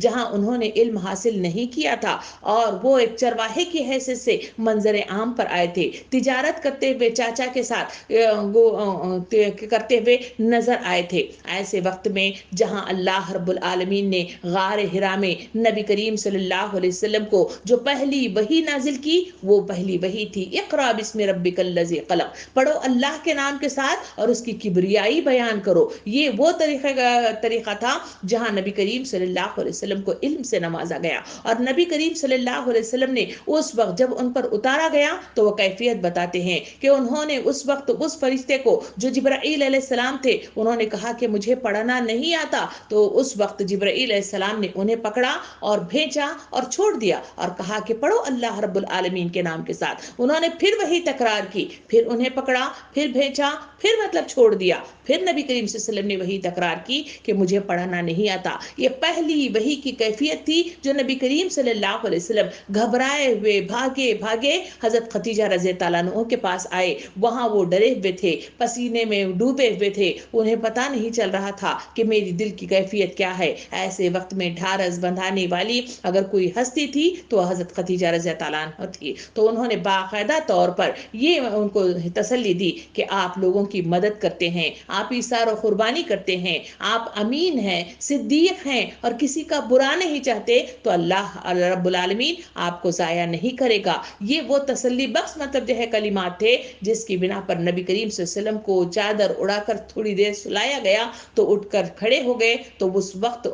جہاں انہوں نے علم حاصل نہیں کیا تھا، اور وہ ایک چرواہے کی حیثیت سے منظر عام پر آئے تھے، تجارت کرتے ہوئے چاچا کے ساتھ کرتے ہوئے نظر آئے تھے۔ ایسے وقت میں جہاں اللہ رب العالمین نے غار حرا میں نبی کریم صلی اللہ علیہ وسلم کو جو پہلی وحی نازل کی، وہ پہلی وحی تھی اقرا بسم ربک الذی خلق، پڑھو اللہ کے نام کے ساتھ اور اس کی کبریائی بیان کرو۔ یہ وہ طریقہ تھا جہاں نبی کریم صلی اللہ علیہ وسلم کو علم سے نوازا گیا، اور نبی کریم صلی اللہ علیہ وسلم نے اس وقت جب ان پر اتارا گیا تو وہ کیفیت بتاتے ہیں کہ انہوں نے اس وقت اس فرشتے کو جو جبرائیل علیہ السلام تھے، انہوں نے کہا کہ مجھے پڑھنا نہیں آتا، تو اس وقت جبرائیل علیہ السلام نے انہیں پکڑا اور بھیجا اور چھوڑ دیا اور کہا کہ پڑھو اللہ رب العالمین کے نام کے ساتھ۔ انہوں نے پھر وہی تکرار کی، پھر انہیں پکڑا، پھر بھیجا، پھر مطلب چھوڑ دیا، پھر نبی کریم صلی اللہ علیہ وسلم نے وہی تکرار کی کہ مجھے پڑھنا نہیں آتا۔ یہ پہلی وحی کی کیفیت تھی جو نبی کریم صلی اللہ علیہ وسلم گھبرائے ہوئے بھاگے حضرت خدیجہ رضی اللہ عنہ کے پاس آئے۔ وہاں وہ ڈرے ہوئے تھے، پسینے میں ڈوبے ہوئے تھے، انہیں پتہ نہیں چل رہا تھا کہ میری دل کی کیفیت کیا ہے۔ ایسے وقت میں ڈھارس بندھانے والی اگر کوئی ہستی تھی تو حضرت خدیجہ رضی اللہ عنہ تھی، تو انہوں نے باقاعدہ طور پر یہ ان کو تسلی دی کہ آپ لوگوں کی مدد کرتے ہیں، آپ ایثار و قربانی کرتے ہیں، آپ امین ہیں، صدیق ہیں اور کسی کا برا نہیں چاہتے، تو اللہ رب العالمین آپ کو ضائع نہیں کرے گا۔ یہ وہ تسلی بخش مطلب جو ہے کلمات تھے جس کی بنا پر نبی کریم صلی اللہ علیہ وسلم کو چادر اڑا کر تھوڑی دیر سلایا گیا تو اٹھ کر کھڑے ہو گئے، تو اس وقت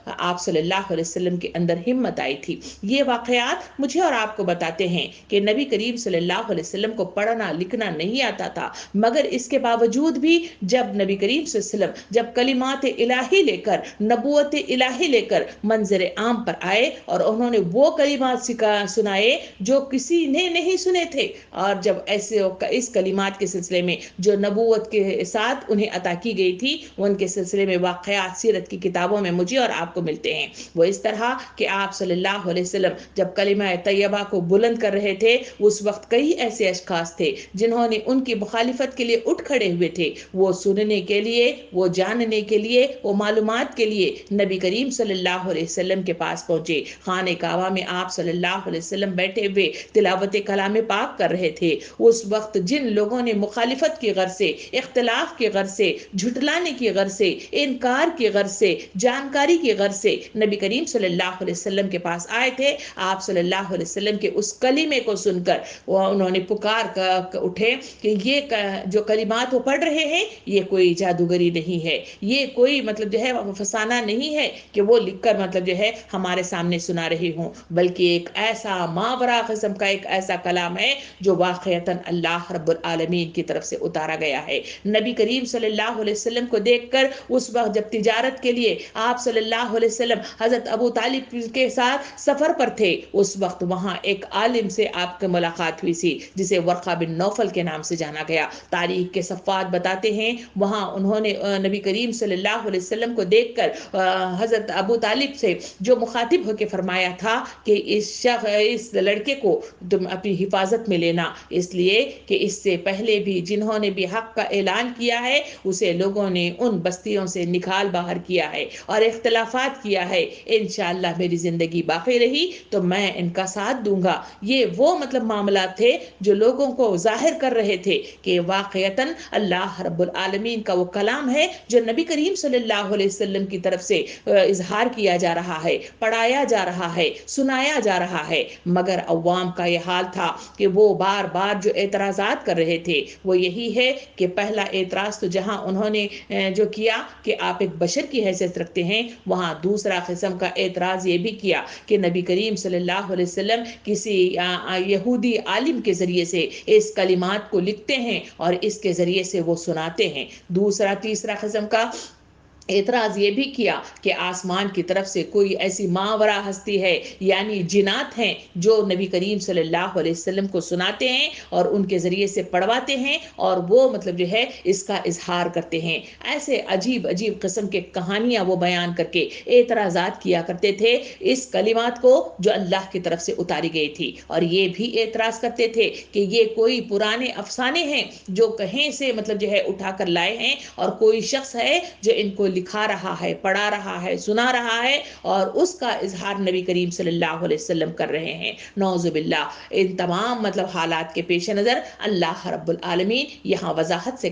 آپ صلی اللہ علیہ وسلم کے اندر ہمت آئی تھی۔ یہ واقعات مجھے اور آپ کو بتاتے ہیں کہ نبی کریم صلی اللہ علیہ وسلم کو پڑھنا لکھنا نہیں آتا تھا، مگر اس کے باوجود بھی جب نبی کریم صلی اللہ علیہ وسلم جب کلمات الہی لے کر، نبوت الہی لے کر منظر عام پر آئے اور انہوں نے وہ کلمات سنائے جو کسی نے نہیں سنے تھے، اور جب ایسے اس کلمات کے سلسلے میں جو نبوت کے ساتھ انہیں عطا کی گئی تھی ان کے سلسلے میں واقعات سیرت کی کتابوں میں مجھے اور آپ کو ملتے ہیں۔ وہ اس طرح کہ آپ صلی اللہ علیہ وسلم جب کلمہ طیبہ کو بلند کر رہے تھے، اس وقت کئی ایسے اشخاص تھے جنہوں نے ان کی مخالفت کے لیے اٹھ کھڑے ہوئے تھے، وہ سننے کے لیے، وہ جاننے کے لیے، وہ معلومات کے لیے نبی کریم صلی اللہ علیہ وسلم کے پاس پہنچے۔ خانہ کعبہ میں آپ صلی اللہ علیہ وسلم بیٹھے ہوئے تلاوت کلام پاک کر رہے تھے، اس وقت جن لوگوں نے مخالفت کی غرض سے، اختلاف کی غرض سے، جھٹلانے کی غرض سے، انکار کی غرض سے، جانکاری کی غرض سے نبی کریم صلی اللہ علیہ وسلم کے پاس آئے تھے، آپ صلی اللہ علیہ وسلم کے اس کلمے کو سن کر انہوں نے پکار کر اٹھے کہ یہ جو کلمات وہ پڑھ رہے ہیں یہ کوئی جادوگری نہیں ہے، یہ کوئی مطلب جو ہے فسانہ نہیں ہے کہ وہ لکھ کر مطلب جو ہے ہمارے سامنے سنا رہے ہوں، بلکہ ایک ایسا ماورا قسم کا ایک ایسا کلام ہے جو واقعتاً اللہ رب العالمین کی طرف سے اتارا گیا ہے۔ نبی کریم صلی اللہ علیہ وسلم کو دیکھ کر اس وقت جب تجارت کے لیے آپ صلی اللہ علیہ وسلم حضرت ابو طالب کے ساتھ سفر پر تھے، اس وقت وہاں ایک عالم سے آپ کی ملاقات ہوئی سی جسے ورقہ بن نوفل کے نام سے جانا گیا۔ تاریخ کے صفحات بتاتے ہیں وہاں انہوں نے نبی کریم صلی اللہ علیہ وسلم کو دیکھ کر حضرت ابو طالب سے جو مخاطب ہو کے فرمایا تھا کہ اس لڑکے کو تم اپنی حفاظت میں لینا، اس لیے کہ اس سے پہلے بھی جنہوں نے بھی حق کا اعلان کیا ہے اسے لوگوں نے ان بستیوں سے نکال باہر کیا ہے اور اختلافات کیا ہے، انشاءاللہ میری زندگی باقی رہی تو میں ان کا ساتھ دوں گا۔ یہ وہ مطلب معاملات تھے جو لوگوں کو ظاہر کر رہے تھے کہ واقعتاً اللہ رب العالمین کا وہ کلام ہے جو نبی کریم صلی اللہ علیہ وسلم کی طرف سے اظہار کیا جا رہا ہے، پڑھایا جا رہا ہے، سنایا جا رہا ہے۔ مگر عوام کا یہ حال تھا کہ وہ بار بار جو اعتراضات کر رہے تھے وہ یہی ہے کہ پہلا اعتراض تو جہاں انہوں نے جو کیا کہ آپ ایک بشر کی حیثیت رکھتے ہیں، وہاں دوسرا قسم کا اعتراض یہ بھی کیا کہ نبی کریم صلی اللہ علیہ وسلم کسی یہودی عالم کے ذریعے سے اس کلمات کو لکھتے ہیں اور اس کے ذریعے سے وہ سناتے ہیں۔ تیسرا قسم کا اعتراض یہ بھی کیا کہ آسمان کی طرف سے کوئی ایسی ماورا ہستی ہے، یعنی جنات ہیں جو نبی کریم صلی اللہ علیہ وسلم کو سناتے ہیں اور ان کے ذریعے سے پڑھواتے ہیں اور وہ مطلب جو ہے اس کا اظہار کرتے ہیں۔ ایسے عجیب عجیب قسم کے کہانیاں وہ بیان کر کے اعتراضات کیا کرتے تھے اس کلمات کو جو اللہ کی طرف سے اتاری گئی تھی، اور یہ بھی اعتراض کرتے تھے کہ یہ کوئی پرانے افسانے ہیں جو کہیں سے مطلب جو ہے اٹھا کر لائے ہیں اور کوئی شخص ہے جو ان کو لکھا رہا ہے، پڑھا رہا ہے، سنا رہا ہے اور اس کا اظہار نبی کریم صلی اللہ علیہ وسلم کر رہے ہیں۔ نعوذ باللہ، ان تمام مطلب حالات کے پیش نظر اللہ رب العالمین یہاں وضاحت سے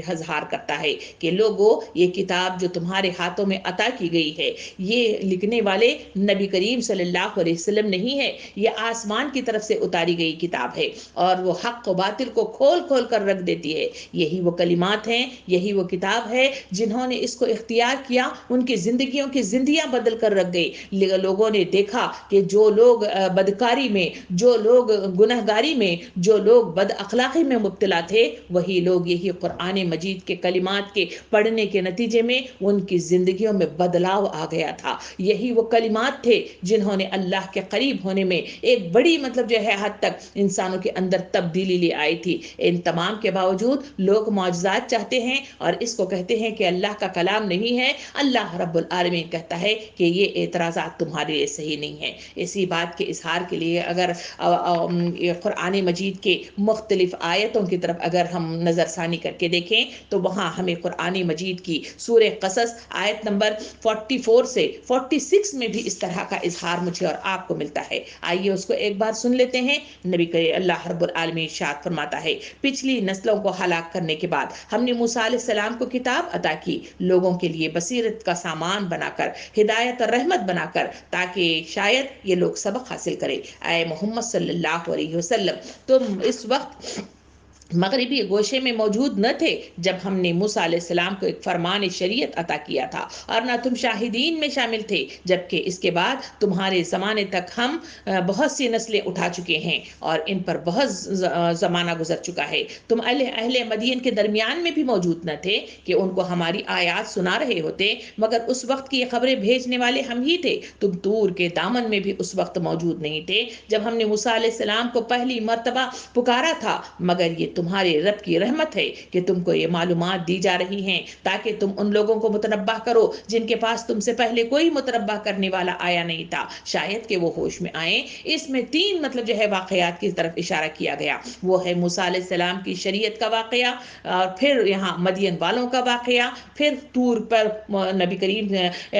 اظہار کرتا ہے کہ لوگوں، یہ کتاب جو تمہارے ہاتھوں میں عطا کی گئی ہے، یہ لکھنے والے نبی کریم صلی اللہ علیہ وسلم نہیں ہے، یہ آسمان کی طرف سے اتاری گئی کتاب ہے اور وہ حق و باطل کو کھول کھول کر رکھ دیتی ہے۔ یہی وہ کلمات ہیں، یہی وہ کتاب ہے جنہوں نے اس کو اختیار کیا، ان کی زندگیوں کی زندیاں بدل کر رکھ گئی۔ لوگوں نے دیکھا کہ جو لوگ بدکاری میں، جو لوگ گنہگاری میں، جو لوگ بد اخلاقی میں مبتلا تھے، وہی لوگ یہی قرآن مجید کے کلمات کے پڑھنے کے نتیجے میں ان کی زندگیوں میں بدلاؤ آ گیا تھا۔ یہی وہ کلمات تھے جنہوں نے اللہ کے قریب ہونے میں ایک بڑی مطلب جو ہے حد تک انسانوں کے اندر تبدیلی لے آئی تھی۔ ان تمام کے باوجود لوگ معجزات چاہتے ہیں اور اس کو کہتے ہیں کہ اللہ کا کلام نہیں ہے۔ اللہ رب العالمین کہتا ہے کہ یہ اعتراضات تمہارے لیے صحیح نہیں ہے۔ اسی بات کے اظہار کے لیے اگر قرآن مجید کے مختلف آیتوں کی طرف اگر ہم نظر ثانی کر کے دیکھیں تو وہاں ہمیں قرآن مجید کی سورہ قصص آیت نمبر 44 سے 46 میں بھی اس طرح کا اظہار مجھے اور آپ کو ملتا ہے۔ آئیے اس کو ایک بار سن لیتے ہیں۔ نبی کریم اللہ رب العالمین ارشاد فرماتا ہے، پچھلی نسلوں کو ہلاک کرنے کے بعد ہم نے موسیٰ علیہ السلام کو کتاب عطا کی، لوگوں کے لیے بصیرت کا سامان بنا کر، ہدایت اور رحمت بنا کر، تاکہ شاید یہ لوگ سبق حاصل کریں۔ اے محمد صلی اللہ علیہ وسلم، تم اس وقت مغربی گوشے میں موجود نہ تھے جب ہم نے موسیٰ علیہ السلام کو ایک فرمان شریعت عطا کیا تھا، اور نہ تم شاہدین میں شامل تھے، جبکہ اس کے بعد تمہارے زمانے تک ہم بہت سی نسلیں اٹھا چکے ہیں اور ان پر بہت زمانہ گزر چکا ہے۔ تم اہل مدین کے درمیان میں بھی موجود نہ تھے کہ ان کو ہماری آیات سنا رہے ہوتے، مگر اس وقت کی خبریں بھیجنے والے ہم ہی تھے۔ تم طور کے دامن میں بھی اس وقت موجود نہیں تھے جب ہم نے موسیٰ علیہ السلام کو پہلی مرتبہ پکارا تھا، مگر یہ تمہارے رب کی رحمت ہے کہ تم کو یہ معلومات دی جا رہی ہیں تاکہ تم ان لوگوں کو متنبہ کرو جن کے پاس تم سے پہلے کوئی متنبہ کرنے والا آیا نہیں تھا، شاید کہ وہ ہوش میں آئیں۔ اس میں تین مطلب جو ہے واقعات کی طرف اشارہ کیا گیا، وہ ہے موسیٰ علیہ السلام کی شریعت کا واقعہ، اور پھر یہاں مدین والوں کا واقعہ، پھر طور پر نبی کریم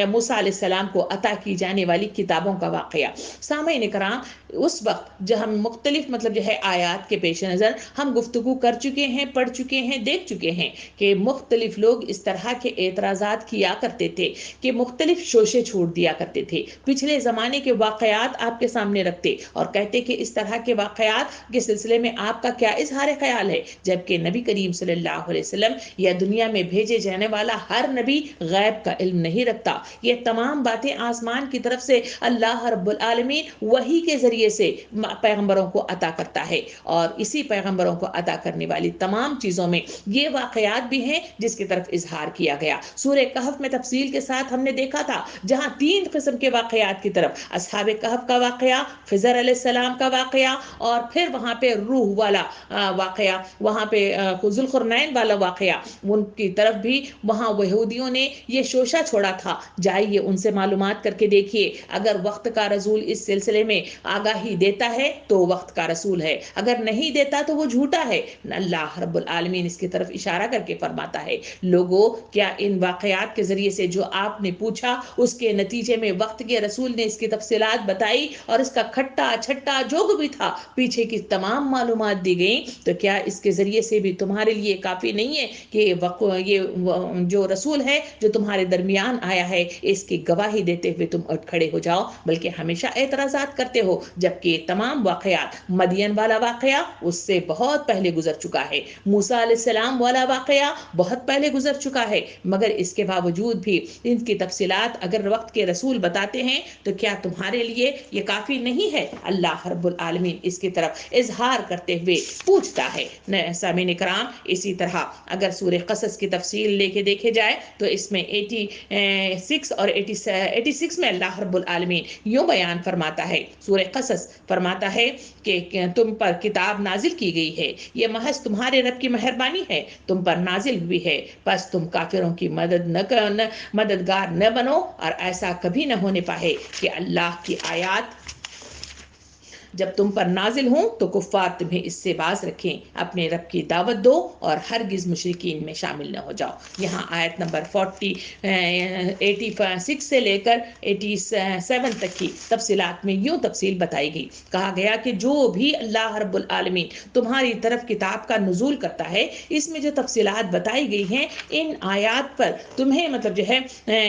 موسیٰ علیہ السلام کو عطا کی جانے والی کتابوں کا واقعہ۔ سامعین کرام، اس وقت جو ہم مختلف مطلب جو ہے آیات کے پیش نظر ہم گفتگو کر چکے ہیں، پڑھ چکے ہیں، دیکھ چکے ہیں کہ مختلف لوگ اس طرح کے اعتراضات کیا کرتے تھے کہ مختلف شوشے چھوڑ دیا کرتے تھے، پچھلے زمانے کے واقعات آپ کے سامنے رکھتے اور کہتے کہ اس طرح کے واقعات کے سلسلے میں آپ کا کیا اظہار خیال ہے، جبکہ نبی کریم صلی اللہ علیہ وسلم یا دنیا میں بھیجے جانے والا ہر نبی غیب کا علم نہیں رکھتا۔ یہ تمام باتیں آسمان کی طرف سے اللہ رب العالمین وحی کے ذریعے سے پیغمبروں کو عطا کرتا ہے، اور اسی پیغمبروں کو عطا کرنے والی تمام چیزوں میں یہ واقعات بھی ہیں جس کی طرف اظہار کیا گیا۔ سورہ کہف میں تفصیل کے ساتھ ہم نے دیکھا تھا، جہاں تین قسم کے واقعات کی طرف اصحاب کہف کا واقعہ، خضر علیہ السلام کا واقعہ، اور پھر وہاں پہ روح والا واقعہ، وہاں پہ ذوالقرنین والا واقعہ، ان کی طرف بھی وہاں یہودیوں نے یہ شوشہ چھوڑا تھا۔ جائیے ان سے معلومات کر کے دیکھیے، اگر وقت کا رسول اس سلسلے میں آگاہی دیتا ہے تو وقت کا رسول ہے، اگر نہیں دیتا تو وہ جھوٹا ہے۔ اللہ رب العالمین اس کی طرف اشارہ کر کے فرماتا ہے، لوگوں کیا ان واقعات کے ذریعے سے جو آپ نے پوچھا اس کے نتیجے میں وقت کے رسول نے اس کی تفصیلات بتائی اور اس کا کھٹا چھٹا جو بھی تھا پیچھے کی تمام معلومات دی گئیں، تو کیا اس کے ذریعے سے بھی تمہارے لیے کافی نہیں ہے کہ یہ جو رسول ہے جو تمہارے درمیان آیا ہے اس کی گواہی دیتے ہوئے تم اٹھ کھڑے ہو جاؤ، بلکہ ہمیشہ اعتراضات کرتے ہو، جبکہ یہ تمام واقعات مدین والا واقعہ اس سے بہت پہلے گزر چکا ہے، موسیٰ علیہ السلام والا واقعہ بہت پہلے گزر چکا ہے، مگر اس کے باوجود بھی ان کی تفصیلات اگر وقت کے رسول بتاتے ہیں تو کیا تمہارے لیے یہ کافی نہیں ہے؟ اللہ رب العالمین اس کی طرف اظہار کرتے ہوئے پوچھتا ہے۔ سامعین کرام، اسی طرح اگر سورہ قصص کی تفصیل لے کے دیکھے جائے تو اس میں 86 اور 86 میں اللہ رب العالمین یوں بیان فرماتا ہے، سورہ قصص فرماتا ہے کہ تم پر کتاب نازل کی گئی ہے، یہ محض تمہارے رب کی مہربانی ہے، تم پر نازل ہوئی ہے، بس تم کافروں کی مددگار نہ بنو، اور ایسا کبھی نہ ہونے پائے کہ اللہ کی آیات جب تم پر نازل ہوں تو کفار تمہیں اس سے باز رکھیں، اپنے رب کی دعوت دو اور ہرگز مشرکین میں شامل نہ ہو جاؤ۔ یہاں آیت نمبر 86 سے لے کر 87 تک کی تفصیلات میں یوں تفصیل بتائی گئی۔ کہا گیا کہ جو بھی اللہ رب العالمین تمہاری طرف کتاب کا نزول کرتا ہے، اس میں جو تفصیلات بتائی گئی ہیں، ان آیات پر تمہیں مطلب جو ہے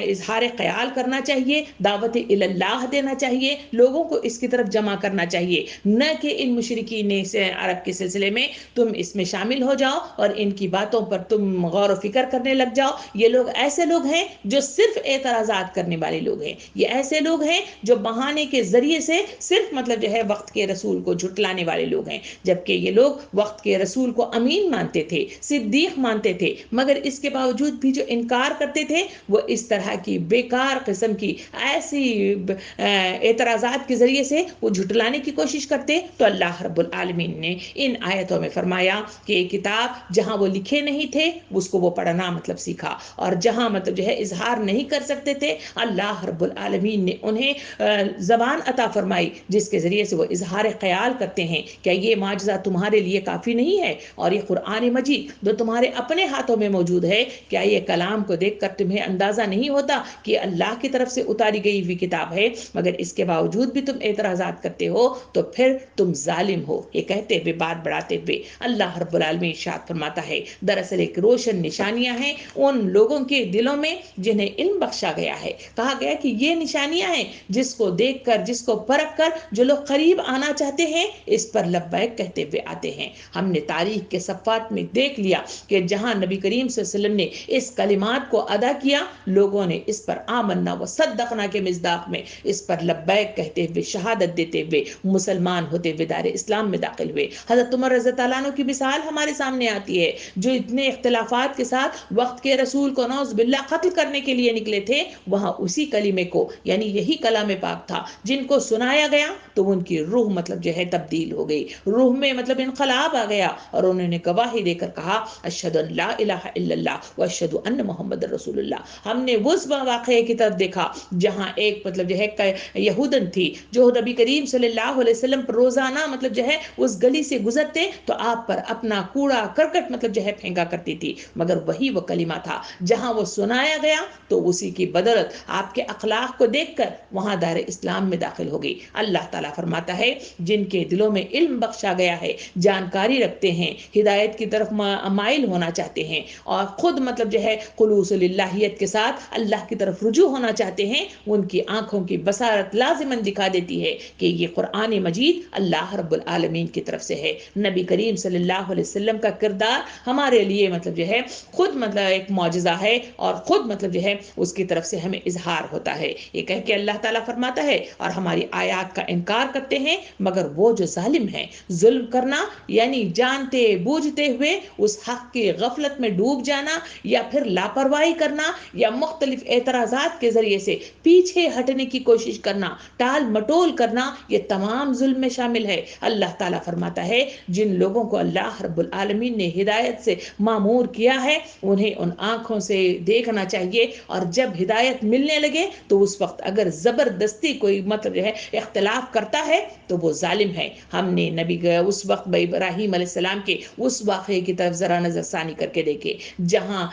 اظہار خیال کرنا چاہیے، دعوت اللہ دینا چاہیے، لوگوں کو اس کی طرف جمع کرنا چاہیے، نہ کہ ان مشرکین عرب کے سلسلے میں تم اس میں شامل ہو جاؤ اور ان کی باتوں پر تم غور و فکر کرنے لگ جاؤ۔ یہ لوگ ایسے لوگ ہیں جو صرف اعتراضات کرنے والے لوگ ہیں، یہ ایسے لوگ ہیں جو بہانے کے ذریعے سے صرف مطلب جو ہے وقت کے رسول کو جھٹلانے والے لوگ ہیں، جبکہ یہ لوگ وقت کے رسول کو امین مانتے تھے، صدیق مانتے تھے، مگر اس کے باوجود بھی جو انکار کرتے تھے وہ اس طرح کی بیکار قسم کی ایسی اعتراضات کے ذریعے سے وہ جھٹلانے کی کوشش کرتے۔ تو اللہ رب العالمین نے ان آیتوں میں فرمایا کہ یہ کتاب جہاں وہ لکھے نہیں تھے اس کو وہ پڑھنا مطلب سیکھا، اور جہاں مطلب جو ہے اظہار نہیں کر سکتے تھے اللہ رب العالمین نے انہیں زبان عطا فرمائی جس کے ذریعے سے وہ اظہار خیال کرتے ہیں۔ کیا یہ معجزہ تمہارے لیے کافی نہیں ہے؟ اور یہ قرآن مجید جو تمہارے اپنے ہاتھوں میں موجود ہے، کیا یہ کلام کو دیکھ کر تمہیں اندازہ نہیں ہوتا کہ اللہ کی طرف سے اتاری گئی ہوئی کتاب ہے؟ مگر اس کے باوجود بھی تم اعتراضات کرتے ہو تو پھر تم ظالم ہو۔ یہ کہتے ہوئے بات بڑھاتے ہوئے اللہ رب العالمین ارشاد فرماتا ہے، دراصل ایک روشن نشانیاں ہیں ان لوگوں کے دلوں میں جنہیں علم بخشا گیا ہے۔ کہا گیا کہ یہ نشانیاں ہیں جس کو دیکھ کر، جس کو پرکھ کر جو لوگ قریب آنا چاہتے ہیں اس پر لبیک کہتے ہوئے آتے ہیں۔ ہم نے تاریخ کے صفحات میں دیکھ لیا کہ جہاں نبی کریم صلی اللہ علیہ وسلم نے اس کلمات کو ادا کیا، لوگوں نے اس پر آمنا و صدقنا کے مصداق میں اس پر لبیک کہتے ہوئے، شہادت دیتے ہوئے مسلمان ہوتے ہوئے دار اسلام میں داخل ہوئے۔ حضرت عمر رضی اللہ عنہ کی مثال ہمارے سامنے آتی ہے، جو اتنے اختلافات کے ساتھ وقت کے رسول کو نعوذ باللہ قتل کرنے کے لیے نکلے تھے، وہاں اسی کلمے کو، یعنی یہی کلام پاک تھا، جن کو سنایا گیا تو ان کی روح مطلب جو ہے تبدیل ہو گئی، روح میں مطلب انقلاب آ گیا، اور انہوں نے گواہی دے کر کہا اشہد ان لا الہ الا اللہ و اشہد ان محمد رسول اللہ۔ ہم نے اس واقعے کی طرف دیکھا جہاں ایک مطلب جو ہے یہودن تھی جو نبی کریم صلی اللہ علیہ وسلم پر روزانہ مطلب جو ہے اس گلی سے گزرتے تو آپ پر اپنا کوڑا کرکٹ مطلب جو ہے پھینکا کرتی تھی، مگر وہی وہ کلمہ تھا جہاں وہ سنایا گیا تو اسی کی بدولت آپ کے اخلاق کو دیکھ کر وہاں دار اسلام میں داخل ہو گئی۔ اللہ تعالیٰ فرماتا ہے جن کے دلوں میں علم بخشا گیا ہے، جانکاری رکھتے ہیں، ہدایت کی طرف مائل ہونا چاہتے ہیں، اور خود مطلب جو ہے خلوص للہیت کے ساتھ اللہ کی طرف رجوع ہونا چاہتے ہیں، ان کی آنکھوں کی بصارت لازماً دکھا دیتی ہے کہ یہ قرآن مجید اللہ رب العالمین کی طرف سے ہے۔ نبی کریم صلی اللہ علیہ وسلم کا کردار ہمارے لیے مطلب جو ہے خود مطلب ایک معجزہ ہے، اور خود مطلب جو ہے اس کی طرف سے ہمیں اظہار ہوتا ہے۔ یہ کہہ کے اللہ تعالیٰ فرماتا ہے اور ہماری آیات کا انکار کرتے ہیں مگر وہ جو ظالم ہیں۔ ظلم کرنا یعنی جانتے بوجھتے ہوئے اس حق کی غفلت میں ڈوب جانا، یا پھر لاپرواہی کرنا، یا مختلف اعتراضات کے ذریعے سے پیچھے ہٹنے کی کوشش کرنا، ٹال مٹول کرنا، یہ تمام ظلم میں شامل ہے۔ اللہ تعالیٰ فرماتا ہے جن لوگوں کو اللہ رب العالمین نے ہدایت سے مامور کیا ہے انہیں ان آنکھوں سے دیکھنا چاہیے، اور جب ہدایت ملنے لگے تو اس وقت اگر زبردستی کوئی مطلب جو ہے اختلاف کرتا ہے تو وہ ظالم ہے۔ ہم نے نبی اس وقت ابراہیم علیہ السلام کے اس واقعے کی طرف ذرا نظر ثانی کر کے دیکھے جہاں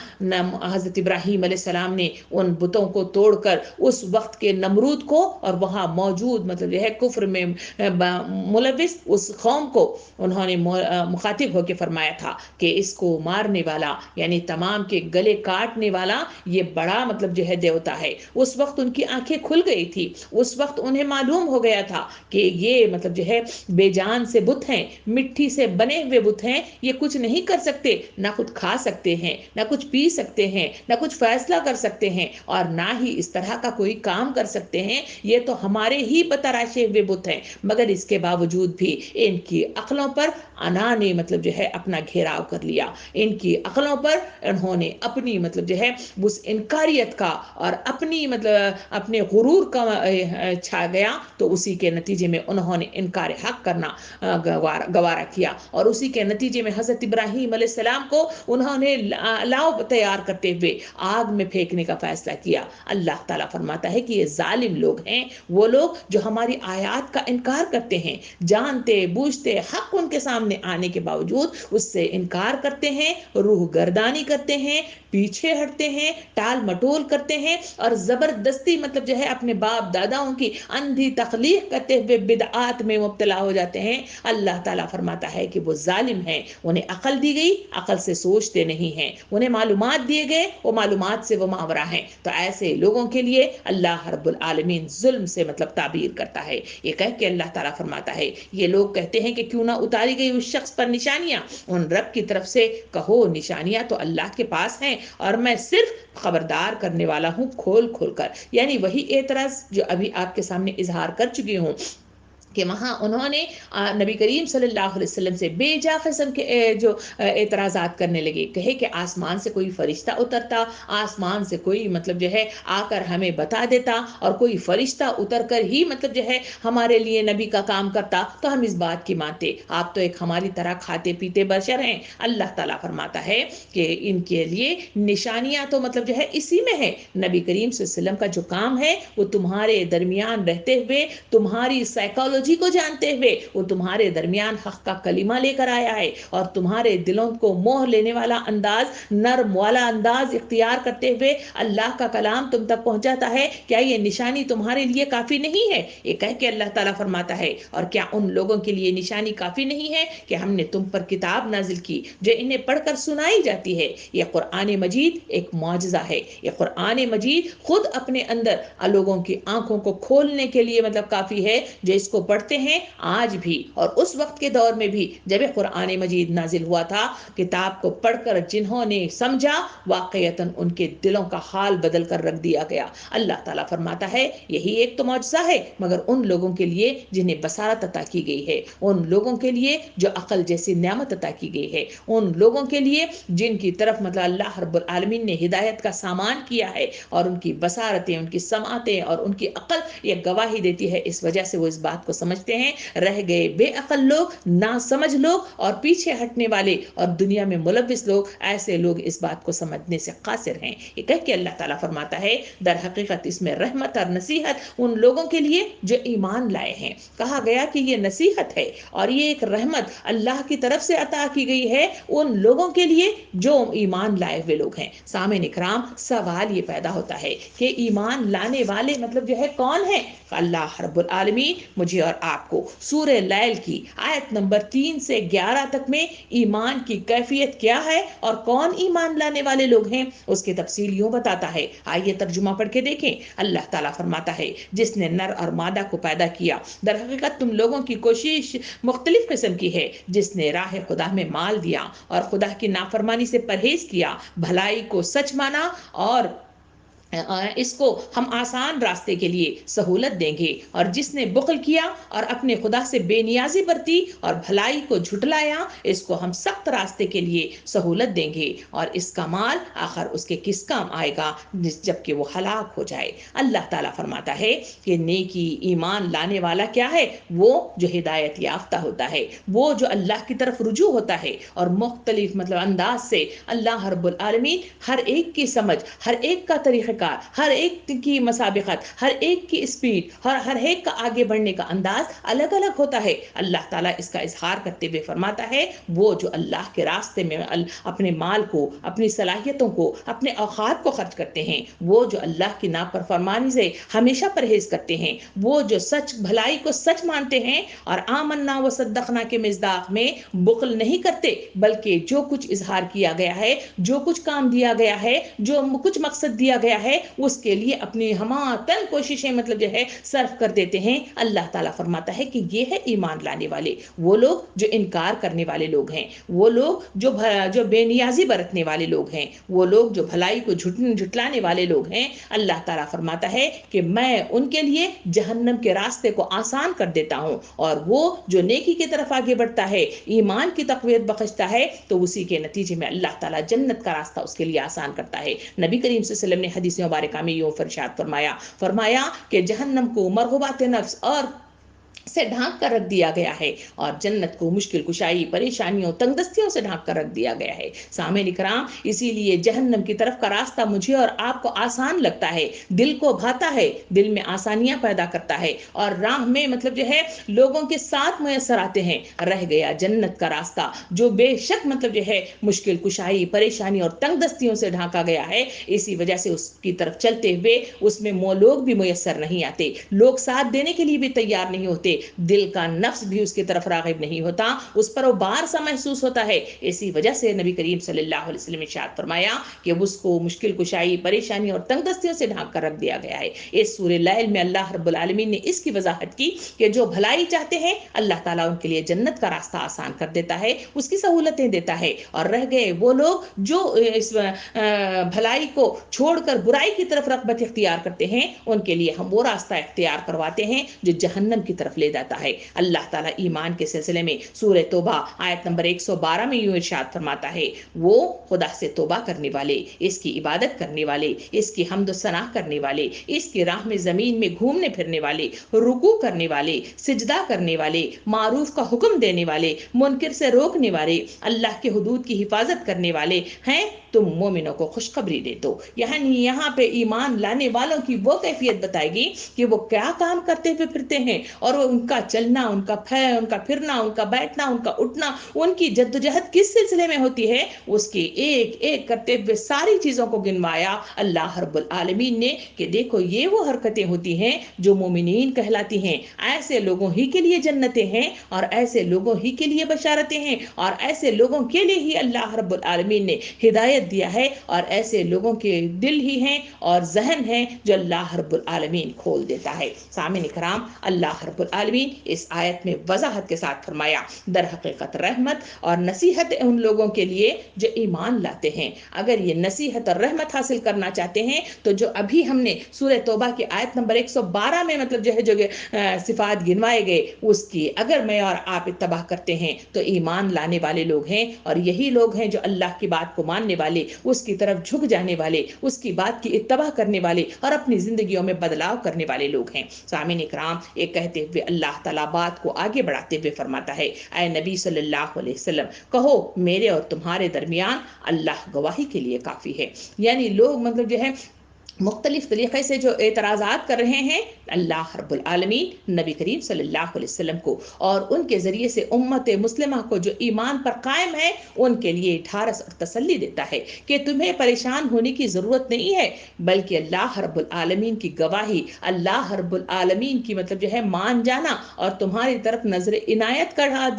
حضرت ابراہیم علیہ السلام نے ان بتوں کو توڑ کر اس وقت کے نمرود کو اور وہاں موجود مطلب جو ہے کفر میں ملوث اس قوم کو انہوں نے مخاطب ہو کے فرمایا تھا کہ اس کو مارنے والا یعنی تمام کے گلے کاٹنے والا یہ بڑا مطلب جو ہے دیوتا ہے۔ اس وقت ان کی آنکھیں کھل گئی تھی، اس وقت انہیں معلوم ہو گیا تھا کہ یہ مطلب جو ہے بے جان سے بت ہیں، مٹی سے بنے ہوئے بت ہیں، یہ کچھ نہیں کر سکتے، نہ کچھ کھا سکتے ہیں، نہ کچھ پی سکتے ہیں، نہ کچھ فیصلہ کر سکتے ہیں، اور نہ ہی اس طرح کا کوئی کام کر سکتے ہیں، یہ تو ہمارے ہی بتراشے ہوئے بت ہیں۔ مگر اس کے باوجود بھی ان کی عقلوں پر انا نے مطلب جو ہے اپنا گھیراؤ کر لیا، ان کی عقلوں پر انہوں نے اپنی مطلب جو ہے اس انکاریت کا اور اپنی مطلب اپنے غرور کا چھا گیا، تو اسی کے نتیجے میں انہوں نے انکار حق کرنا گوارا کیا، اور اسی کے نتیجے میں حضرت ابراہیم علیہ السلام کو انہوں نے لاؤ تیار کرتے ہوئے آگ میں پھینکنے کا فیصلہ کیا۔ اللہ تعالیٰ فرماتا ہے کہ یہ ظالم لوگ ہیں، وہ لوگ جو ہماری آیات کا انکار انکار کرتے ہیں، جانتے بوجھتے حق ان کے سامنے آنے کے باوجود اس سے انکار کرتے ہیں، روح گردانی کرتے ہیں، پیچھے ہٹتے ہیں، ٹال مٹول کرتے ہیں اور زبردستی مطلب جو ہے اپنے باپ داداؤں کی اندھی تخلیق کرتے ہوئے بدعات میں مبتلا ہو جاتے ہیں، اللہ تعالیٰ فرماتا ہے کہ وہ ظالم ہیں، انہیں عقل دی گئی، عقل سے سوچتے نہیں ہیں، انہیں معلومات دیے گئے، وہ معلومات سے وہ ماورا ہیں۔ تو ایسے لوگوں کے لیے اللہ رب العالمین ظلم سے مطلب تعبیر کرتا ہے۔ یہ کہہ کے اللہ تعالیٰ فرماتا ہے، یہ لوگ کہتے ہیں کہ کیوں نہ اتاری گئی اس شخص پر نشانیاں، ان رب کی طرف سے کہو نشانیاں تو اللہ کے پاس ہیں اور میں صرف خبردار کرنے والا ہوں کھول کھول کر۔ یعنی وہی اعتراض جو ابھی آپ کے سامنے اظہار کر چکی ہوں کہ وہاں انہوں نے نبی کریم صلی اللہ علیہ وسلم سے بے جا قسم کے جو اعتراضات کرنے لگے، کہے کہ آسمان سے کوئی فرشتہ اترتا، آسمان سے کوئی مطلب جو ہے آ کر ہمیں بتا دیتا اور کوئی فرشتہ اتر کر ہی مطلب جو ہے ہمارے لیے نبی کا کام کرتا تو ہم اس بات کی مانتے، آپ تو ایک ہماری طرح کھاتے پیتے بشر ہیں۔ اللہ تعالیٰ فرماتا ہے کہ ان کے لیے نشانیاں تو مطلب جو ہے اسی میں ہے، نبی کریم صلی اللہ علیہ وسلم کا جو کام ہے وہ تمہارے درمیان رہتے ہوئے، تمہاری سائیکالوجی کو جانتے ہوئے وہ تمہارے درمیان حق کا کلمہ لے کر آیا ہے اور تمہارے دلوں کو موہ لینے والا انداز، نرم والا انداز اختیار کرتے ہوئے اللہ کا کلام تم تک پہنچاتا ہے۔ کیا یہ نشانی تمہارے لیے کافی نہیں ہے؟ یہ کہہ کے اللہ تعالیٰ فرماتا ہے، اور کیا ان لوگوں کے لیے نشانی کافی نہیں ہے کہ ہم نے تم پر کتاب نازل کی جو انہیں پڑھ کر سنائی جاتی ہے؟ یہ قرآن مجید ایک معجزہ ہے، یہ قرآن مجید خود اپنے اندر لوگوں کی آنکھوں کو کھولنے کے لیے مطلب کافی ہے، جو اس کو پڑھتے ہیں آج بھی اور اس وقت کے دور میں بھی جب قرآن مجید نازل ہوا تھا، کتاب کو پڑھ کر جنہوں نے سمجھا واقعتاً ان کے دلوں کا حال بدل کر رکھ دیا گیا۔ اللہ تعالیٰ فرماتا ہے یہی ایک تو معجزہ ہے، مگر ان لوگوں کے لیے جنہیں بصارت عطا کی گئی ہے، ان لوگوں کے لیے جو عقل جیسی نعمت عطا کی گئی ہے، ان لوگوں کے لیے جن کی طرف مطلب اللہ رب العالمین نے ہدایت کا سامان کیا ہے اور ان کی بصارتیں، ان کی سماعتیں اور ان کی عقل یہ گواہی دیتی ہے، اس وجہ سے وہ اس بات کو سمجھتے ہیں۔ رہ گئے بے عقل لوگ، نا سمجھ لوگ اور پیچھے ہٹنے والے اور دنیا میں ملوث لوگ، ایسے لوگ اس بات کو سمجھنے سے قاصر ہیں۔ یہ کہہ کے اللہ تعالیٰ فرماتا ہے در حقیقت اس میں رحمت اور نصیحت ان لوگوں کے لیے جو ایمان لائے ہیں۔ کہا گیا کہ یہ نصیحت ہے اور یہ ایک رحمت اللہ کی طرف سے عطا کی گئی ہے ان لوگوں کے لیے جو ایمان لائے ہوئے لوگ ہیں۔ سامعین اکرام، سوال یہ پیدا ہوتا ہے کہ ایمان لانے والے مطلب جو ہے کون ہیں؟ اللہ رب العالمین مجھے اور آپ کو سورہ لیل کی آیت نمبر 3 سے 11 تک میں ایمان کی کیفیت کیا ہے اور کون ایمان لانے والے لوگ ہیں اس کی تفصیل یوں بتاتا ہے۔ آئیے ترجمہ پڑھ کے دیکھیں۔ اللہ تعالیٰ فرماتا ہے، جس نے نر اور مادہ کو پیدا کیا، در حقیقت تم لوگوں کی کوشش مختلف قسم کی ہے، جس نے راہ خدا میں مال دیا اور خدا کی نافرمانی سے پرہیز کیا، بھلائی کو سچ مانا اور اس کو ہم آسان راستے کے لیے سہولت دیں گے، اور جس نے بخل کیا اور اپنے خدا سے بے نیازی برتی اور بھلائی کو جھٹلایا، اس کو ہم سخت راستے کے لیے سہولت دیں گے، اور اس کا مال آخر اس کے کس کام آئے گا جب کہ وہ ہلاک ہو جائے۔ اللہ تعالیٰ فرماتا ہے کہ نیکی ایمان لانے والا کیا ہے؟ وہ جو ہدایت یافتہ ہوتا ہے، وہ جو اللہ کی طرف رجوع ہوتا ہے اور مختلف مطلب انداز سے اللہ رب العالمین ہر ایک کی سمجھ، ہر ایک کا طریقہ کار، ہر ایک کی مسابقت، ہر ایک کی اسپیڈ اور ہر ایک کا آگے بڑھنے کا انداز الگ الگ ہوتا ہے۔ اللہ تعالیٰ اس کا اظہار کرتے ہوئے فرماتا ہے، وہ جو اللہ کے راستے میں اپنے مال کو، اپنی صلاحیتوں کو، اپنے اوقات کو خرچ کرتے ہیں، وہ جو اللہ کی نافرمانی سے ہمیشہ پرہیز کرتے ہیں، وہ جو سچ بھلائی کو سچ مانتے ہیں اور آمنا و صدقنا کے مصداق میں بخل نہیں کرتے، بلکہ جو کچھ اظہار کیا گیا ہے، جو کچھ کام دیا گیا ہے، جو کچھ مقصد دیا گیا ہے، اس کے لیے اپنی ہماتن کوششیں مطلب جو ہے صرف کر دیتے ہیں۔ اللہ تعالیٰ فرماتا ہے کہ یہ ہے ایمان لانے والے، وہ لوگ جو انکار کرنے والے لوگ ہیں، وہ لوگ جو بے نیازی برتنے والے لوگ ہیں، وہ لوگ جو بھلائی کو جھٹلانے والے لوگ ہیں۔ اللہ تعالیٰ فرماتا ہے کہ میں ان کے لیے جہنم کے راستے کو آسان کر دیتا ہوں، اور وہ جو نیکی کی طرف آگے بڑھتا ہے، ایمان کی تقویت بخشتا ہے، تو اسی کے نتیجے میں اللہ تعالیٰ جنت کا راستہ اس کے لیے آسان کرتا ہے۔ نبی کریم صلی اللہ علیہ وسلم نے حدیث مبارکہ میں یوں ارشاد فرمایا کہ جہنم کو مرغوبات نفس اور سے ڈھانک کر رکھ دیا گیا ہے اور جنت کو مشکل کشائی پریشانیوں تنگدستیوں سے ڈھانک کر رکھ دیا گیا ہے۔ سامعین کرام، اسی لیے جہنم کی طرف کا راستہ مجھے اور آپ کو آسان لگتا ہے، دل کو بھاتا ہے، دل میں آسانیاں پیدا کرتا ہے اور راہ میں مطلب جو ہے لوگوں کے ساتھ میسر آتے ہیں۔ رہ گیا جنت کا راستہ جو بے شک مطلب جو ہے مشکل کشائی پریشانی اور تنگ دستیوں سے ڈھانکا گیا ہے، اسی وجہ سے اس کی طرف چلتے ہوئے اس میں لوگ بھی میسر نہیں آتے، لوگ ساتھ دینے کے لیے بھی تیار نہیں ہوتے، دل کا نفس بھی اس کی طرف راغب نہیں ہوتا، اس پر وہ بار سا محسوس ہوتا ہے۔ اسی وجہ سے نبی کریم صلی اللہ علیہ وسلم نے ارشاد فرمایا کہ اس کو مشکل کشائی پریشانی اور تنگ دستیوں سے ڈھانک کر رکھ دیا گیا ہے۔ اس سورہ لیل میں اللہ رب العالمین نے اس کی وضاحت کی کہ جو بھلائی چاہتے ہیں اللہ تعالیٰ ان کے لیے جنت کا راستہ آسان کر دیتا ہے، اس کی سہولتیں دیتا ہے، اور رہ گئے وہ لوگ جو اس بھلائی کو چھوڑ کر برائی کی طرف رغبت اختیار کرتے ہیں، ان کے لیے ہم وہ راستہ اختیار کرواتے ہیں جو جہنم کی طرف لے جاتا ہے۔ اللہ تعالیٰ ایمان کے سلسلے میں سورہ توبہ آیت نمبر 112 میں یوں ارشاد فرماتا ہے، وہ خدا سے توبہ کرنے والے، اس کی عبادت کرنے والے، اس کی حمد و ثنا کرنے والے، اس کی راہ میں زمین میں گھومنے پھرنے والے، رکوع کرنے والے، سجدہ کرنے والے، معروف کا حکم دینے والے، منکر سے روکنے والے، اللہ کے حدود کی حفاظت کرنے والے ہیں، تم مومنوں کو خوشخبری دے دو۔ یعنی یہاں پہ ایمان لانے والوں کی وہ کیفیت بتائے گی کہ وہ کیا کام کرتے ہوئے پھرتے ہیں، اور ان کا چلنا، ان کا پھرنا، ان کا بیٹھنا، ان کا اٹھنا، ان کی جدوجہد کس سلسلے میں ہوتی ہے، اس کی ایک ایک کرتے ہوئے ساری چیزوں کو گنوایا اللہ رب العالمین نے کہ دیکھو یہ وہ حرکتیں ہوتی ہیں جو مومنین کہلاتی ہیں، ایسے لوگوں ہی کے لیے جنتیں ہیں، اور ایسے لوگوں ہی کے لیے بشارتیں ہیں، اور ایسے لوگوں کے لیے ہی اللہ رب العالمین نے ہدایت دیا ہے، اور ایسے لوگوں کے دل ہی ہیں اور ذہن ہیں جو اللہ رب العالمین کھول دیتا ہے۔ سامعین کرام، اللہ رب العالمین اس آیت میں وضاحت کے ساتھ فرمایا، در حقیقت رحمت اور نصیحت ان لوگوں کے لیے جو ایمان لاتے ہیں۔ اگر یہ نصیحت اور رحمت حاصل کرنا چاہتے ہیں تو جو ابھی ہم نے سورہ توبہ کی آیت نمبر 112 میں مطلب جو صفات گنوائے گئے، اس کی اگر میں اور آپ اتباع کرتے ہیں تو ایمان لانے والے لوگ ہیں، اور یہی لوگ ہیں جو اللہ کی بات کو ماننے والے، اس کی طرف جھک جانے والے، اس کی بات کی اتباع کرنے والے اور اپنی زندگیوں میں بدلاؤ کرنے والے لوگ ہیں۔ سامعین اکرام، یہ کہتے ہوئے اللہ تعالیٰ بات کو آگے بڑھاتے ہوئے فرماتا ہے، اے نبی صلی اللہ علیہ وسلم، کہو میرے اور تمہارے درمیان اللہ گواہی کے لیے کافی ہے۔ یعنی لوگ مطلب جو ہے مختلف طریقے سے جو اعتراضات کر رہے ہیں، اللہ رب العالمین نبی کریم صلی اللہ علیہ وسلم کو اور ان کے ذریعے سے امت مسلمہ کو جو ایمان پر قائم ہے ان کے لیے ڈھارس اور تسلی دیتا ہے کہ تمہیں پریشان ہونے کی ضرورت نہیں ہے، بلکہ اللہ رب العالمین کی گواہی، اللہ رب العالمین کی مطلب جو ہے مان جانا اور تمہاری طرف نظر عنایت کا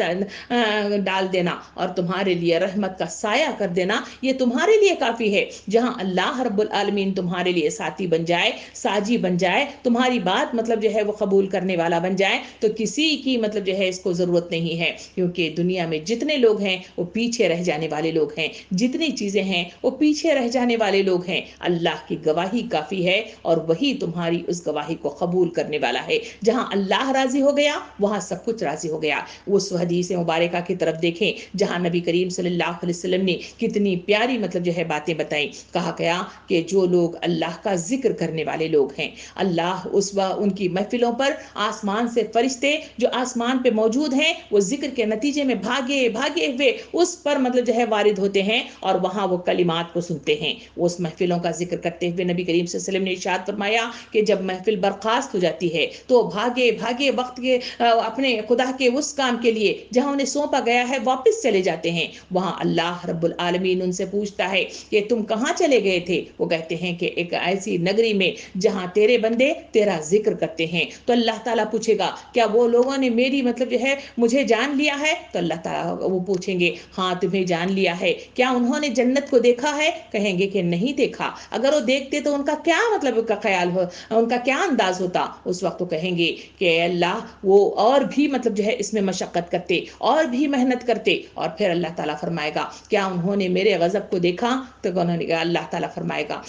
ڈال دینا اور تمہارے لیے رحمت کا سایہ کر دینا، یہ تمہارے لیے کافی ہے۔ جہاں اللہ رب العالمین تمہارے لیے ساتھی بن جائے، ساجی بن جائے، تمہاری بات مطلب جو ہے وہ قبول کرنے والا بن جائے، تو کسی کی مطلب جو ہے اس کو ضرورت نہیں ہے، کیونکہ دنیا میں جتنے لوگ ہیں وہ پیچھے رہ جانے والے لوگ ہیں، جتنی چیزیں ہیں وہ پیچھے رہ جانے والے لوگ ہیں۔ اللہ کی گواہی کافی ہے اور وہی تمہاری اس گواہی کو قبول کرنے والا ہے۔ جہاں اللہ راضی ہو گیا وہاں سب کچھ راضی ہو گیا۔ اس حدیث مبارکہ کی طرف دیکھیں جہاں نبی کریم صلی اللہ علیہ وسلم نے کتنی پیاری مطلب جو ہے باتیں بتائیں۔ کہا گیا کہ جو لوگ اللہ کا ذکر کرنے والے لوگ ہیں، اللہ ان کی محفلوں پر آسمان سے فرشتے جو آسمان پہ موجود ہیں وہ ذکر کے نتیجے میں بھاگے ہوئے اس پر مطلب جو ہے وارد ہوتے ہیں اور وہاں وہ کلمات کو سنتے ہیں۔ اس محفلوں کا ذکر کرتے ہوئے نبی کریم صلی اللہ علیہ وسلم نے ارشاد فرمایا کہ جب محفل برخاست ہو جاتی ہے تو بھاگے وقت کے اپنے خدا کے اس کام کے لیے جہاں انہیں سونپا گیا ہے واپس چلے جاتے ہیں۔ وہاں اللہ رب العالمین ان سے پوچھتا ہے کہ تم کہاں چلے گئے تھے؟ وہ کہتے ہیں کہ ایک ایسی نگری میں جہاں تیرے بندے تیرا ذکر کرتے ہیں۔ تو اللہ تعالیٰ پوچھے گا کیا وہ لوگوں نے میری مطلب جو ہے مجھے جان لیا ہے؟ تو اللہ تعالیٰ وہ پوچھیں گے ہاں تمہیں جان لیا ہے۔ کیا انہوں نے جنت کو دیکھا ہے؟ کہیں گے کہ نہیں دیکھا۔ اگر وہ دیکھتے تو ان کا کیا مطلب کا خیال ہو، ان کا کیا انداز ہوتا؟ اس وقت وہ کہیں گے کہ اللہ وہ اور بھی مطلب جو ہے اس میں مشقت کرتے اور بھی محنت کرتے۔ اور پھر اللہ تعالیٰ فرمائے گا کیا انہوں نے میرے غضب کو دیکھا؟ تو انہوں نے کہا، اللہ تعالیٰ فرمائے گا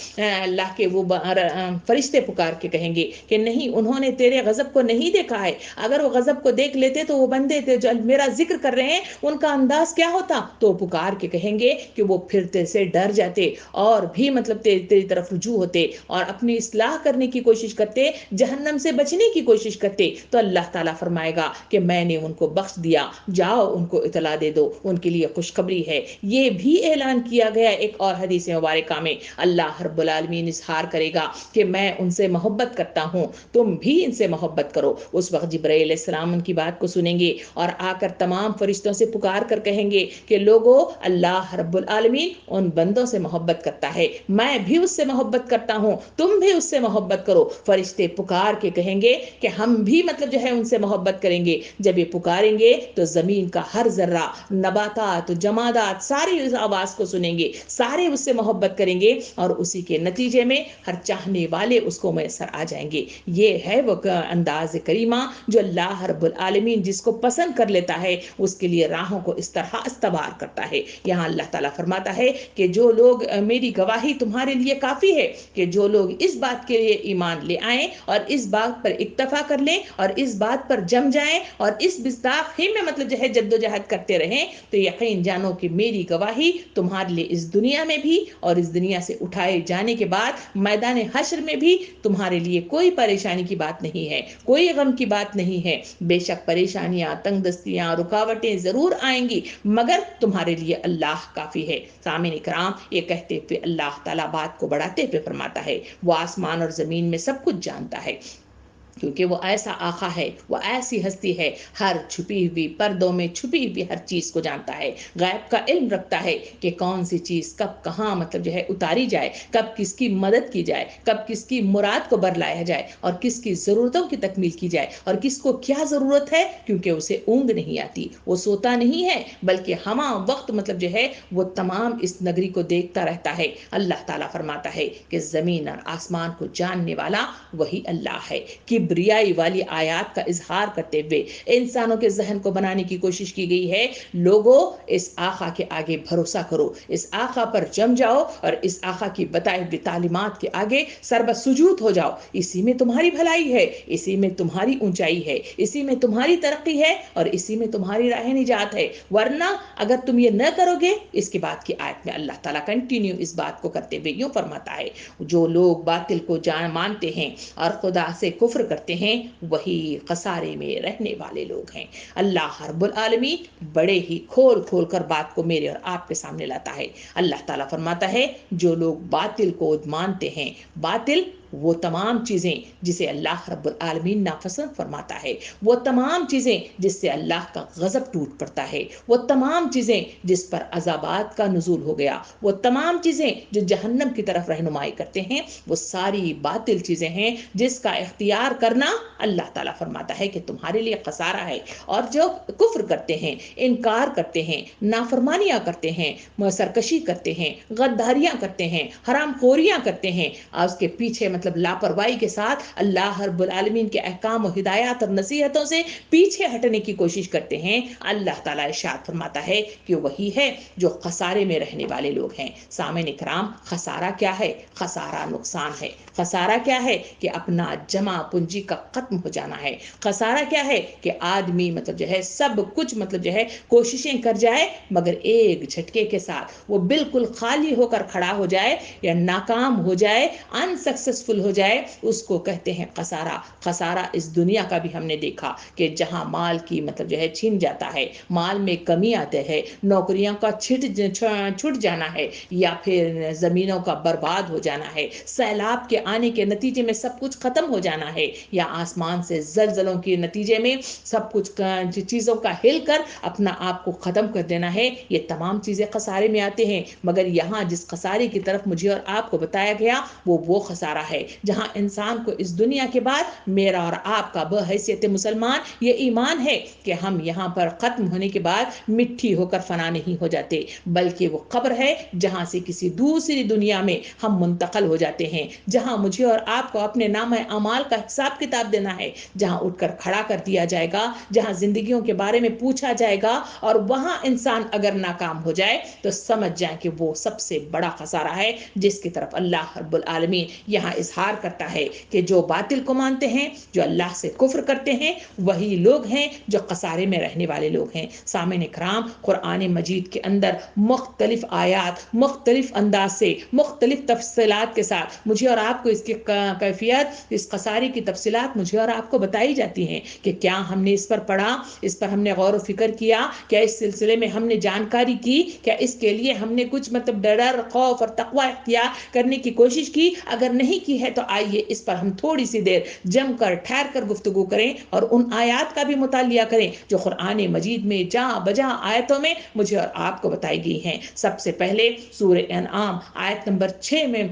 اللہ کے وہ فرشتے پکار کے کہیں گے کہ نہیں، انہوں نے تیرے غضب کو نہیں دیکھا ہے، اگر وہ غضب کو دیکھ لیتے تو وہ بندے تھے جو میرا ذکر کر رہے ہیں ان کا انداز کیا ہوتا، تو پکار کے کہیں گے کہ وہ پھرتے سے ڈر جاتے اور بھی مطلب تیری طرف رجوع ہوتے اور اپنی اصلاح کرنے کی کوشش کرتے، جہنم سے بچنے کی کوشش کرتے. تو اللہ تعالیٰ فرمائے گا کہ میں نے ان کو بخش دیا، جاؤ ان کو اطلاع دے دو، ان کے لیے خوشخبری ہے. یہ بھی اعلان کیا گیا ایک اور حدیث مبارکہ میں، اللہ رب العالمین اظہار کرے گا کہ میں ان سے محبت کرتا ہوں، تم بھی ان سے محبت کرو. اس وقت جبرائیل علیہ السلام ان کی بات کو سنیں گے اور آ کر تمام فرشتوں سے پکار کر کہیں گے کہ لوگوں، اللہ رب العالمین ان بندوں سے محبت کرتا ہے، میں بھی اس سے محبت کرتا ہوں، تم بھی اس سے محبت کرو. فرشتے پکار کے کہیں گے کہ ہم بھی مطلب جو ہے ان سے محبت کریں گے. جب یہ پکاریں گے تو زمین کا ہر ذرہ، نباتات، جمادات، ساری اس آواز کو سنیں گے، سارے اس سے محبت کریں گے اور اسی کے نتیجے میں ہر چاہنے والے اس کو میسر آ جائیں گے. یہ ہے وہ انداز کریمہ جو اللہ رب العالمین جس کو پسند کر لیتا ہے اس کے لیے راہوں کو اس طرح استوار کرتا ہے. یہاں اللہ تعالیٰ فرماتا ہے کہ جو لوگ، میری گواہی تمہارے لیے کافی ہے کہ جو لوگ اس بات کے لیے ایمان لے آئیں اور اس بات پر اکتفا کر لیں اور اس بات پر جم جائیں اور اس گستاخی میں مطلب جو ہے جدوجہد کرتے رہیں، تو یقین جانو کہ میری گواہی تمہارے لیے اس دنیا میں بھی اور اس دنیا سے اٹھائے جانے کے بعد میدان حشر میں بھی تمہارے لیے کوئی پریشانی کی بات نہیں ہے، کوئی غم کی بات نہیں ہے. بے شک پریشانیاں، تنگ دستیاں، رکاوٹیں ضرور آئیں گی، مگر تمہارے لیے اللہ کافی ہے. سامعین اکرام، یہ کہتے ہوئے اللہ تعالیٰ بات کو بڑھاتے ہوئے فرماتا ہے وہ آسمان اور زمین میں سب کچھ جانتا ہے، کیونکہ وہ ایسا آقا ہے، وہ ایسی ہستی ہے، ہر چھپی ہوئی پردوں میں چھپی ہوئی ہر چیز کو جانتا ہے، غیب کا علم رکھتا ہے کہ کون سی چیز کب کہاں مطلب جو ہے اتاری جائے، کب کس کی مدد کی جائے، کب کس کی مراد کو برلایا جائے اور کس کی ضرورتوں کی تکمیل کی جائے اور کس کو کیا ضرورت ہے. کیونکہ اسے اونگ نہیں آتی، وہ سوتا نہیں ہے، بلکہ ہمہ وقت مطلب جو ہے وہ تمام اس نگری کو دیکھتا رہتا ہے. اللہ تعالیٰ فرماتا ہے کہ زمین اور آسمان کو جاننے والا وہی اللہ ہے. کبریائی والی آیات کا اظہار کرتے ہوئے انسانوں کے ذہن کو بنانے کی کوشش کی گئی ہے، لوگوں اس آقا کے آگے بھروسہ کرو، اس آقا پر جم جاؤ اور اس آقا کی بتائی ہوئی تعلیمات کے آگے سربسجود ہو جاؤ. اسی میں تمہاری بھلائی ہے، اسی میں تمہاری اونچائی ہے، اسی میں تمہاری ترقی ہے اور اسی میں تمہاری راہ نجات ہے. ورنہ اگر تم یہ نہ کرو گے، اس کے بعد کی آیت میں اللہ تعالیٰ کنٹینیو اس بات کو کرتے ہوئے یوں فرماتا ہے، جو لوگ باطل کو جان مانتے ہیں اور خدا سے کفر کرتے ہیں وہی خسارے میں رہنے والے لوگ ہیں. اللہ رب العالمین بڑے ہی کھول کھول کر بات کو میرے اور آپ کے سامنے لاتا ہے. اللہ تعالیٰ فرماتا ہے جو لوگ باطل کو مانتے ہیں، باطل وہ تمام چیزیں جسے اللہ رب العالمین ناپسند فرماتا ہے، وہ تمام چیزیں جس سے اللہ کا غضب ٹوٹ پڑتا ہے، وہ تمام چیزیں جس پر عذابات کا نزول ہو گیا، وہ تمام چیزیں جو جہنم کی طرف رہنمائی کرتے ہیں، وہ ساری باطل چیزیں ہیں جس کا اختیار کرنا اللہ تعالیٰ فرماتا ہے کہ تمہارے لیے خسارہ ہے. اور جو کفر کرتے ہیں، انکار کرتے ہیں، نافرمانیاں کرتے ہیں، سرکشی کرتے ہیں، غداریاں کرتے ہیں، حرام خوریاں کرتے ہیں اور اس کے پیچھے مطلب لاپرواہی کے ساتھ اللہ رب العالمین کے احکام و ہدایات اور نصیحتوں سے پیچھے ہٹنے کی کوشش کرتے ہیں، اللہ تعالیٰ ارشاد فرماتا ہے کہ وہی ہے جو خسارے میں رہنے والے لوگ ہیں. سامعین اکرام، خسارہ کیا ہے؟ خسارہ نقصان ہے. خسارہ کیا ہے؟ کہ اپنا جمع پونجی کا ختم ہو جانا ہے. خسارہ کیا ہے؟ کہ آدمی مطلب جو ہے سب کچھ مطلب جو ہے کوششیں کر جائے مگر ایک جھٹکے کے ساتھ وہ بالکل خالی ہو کر کھڑا ہو جائے یا ناکام ہو جائے، انسکسیسفل ہو جائے، اس کو کہتے ہیں خسارہ. خسارہ اس دنیا کا بھی ہم نے دیکھا کہ جہاں مال کی مطلب جو ہے چھن جاتا ہے، مال میں کمی آتے ہے، نوکریوں کا چھٹ جانا ہے یا پھر زمینوں کا برباد ہو جانا ہے، سیلاب کے آنے کے نتیجے میں سب کچھ ختم ہو جانا ہے یا آسمان سے زلزلوں کے نتیجے میں سب کچھ چیزوں کا ہل کر اپنا آپ کو ختم کر دینا ہے. یہ تمام چیزیں خسارے میں آتے ہیں، مگر یہاں جس خسارے کی طرف مجھے اور آپ کو بتایا گیا وہ خسارہ ہے ہے جہاں انسان کو اس دنیا کے بعد میرا اور آپ کا بحیثیت مسلمان یہ ایمان ہے کہ ہم یہاں پر ختم ہونے کے بعد مٹی ہو کر فنا نہیں ہو جاتے، بلکہ وہ قبر ہے جہاں سے کسی دوسری دنیا میں ہم منتقل ہو جاتے ہیں، جہاں مجھے اور آپ کو اپنے نامہ اعمال کا حساب کتاب دینا ہے، جہاں اٹھ کر کھڑا کر دیا جائے گا، جہاں زندگیوں کے بارے میں پوچھا جائے گا، اور وہاں انسان اگر ناکام ہو جائے تو سمجھ جائیں کہ وہ سب سے بڑا خسارہ ہے جس کی طرف اللہ رب العالمین یہاں اظہار کرتا ہے کہ جو باطل کو مانتے ہیں، جو اللہ سے کفر کرتے ہیں، وہی لوگ ہیں جو خسارے میں رہنے والے لوگ ہیں۔ سامعین کرام، قرآن مجید کے اندر مختلف آیات مختلف انداز سے مختلف تفصیلات کے ساتھ مجھے اور آپ کو اس کی کیفیت، اس خسارے کی تفصیلات مجھے اور آپ کو بتائی جاتی ہیں کہ کیا ہم نے اس پر پڑھا، اس پر ہم نے غور و فکر کیا، کیا اس سلسلے میں ہم نے جانکاری کی، کیا اس کے لیے ہم نے کچھ ڈر خوف اور تقوی اختیار کرنے کی کوشش کی؟ اگر نہیں کی ہے تو آئیے اس پر ہم تھوڑی سی دیر جم کر ٹھہر کر گفتگو کریں اور ان آیات کا بھی مطالعہ کریں جو قرآن مجید میں جا بجا آیتوں میں مجھے اور آپ کو بتائی گئی ہیں۔ سب سے پہلے سورہ انعام آیت نمبر 6 میں،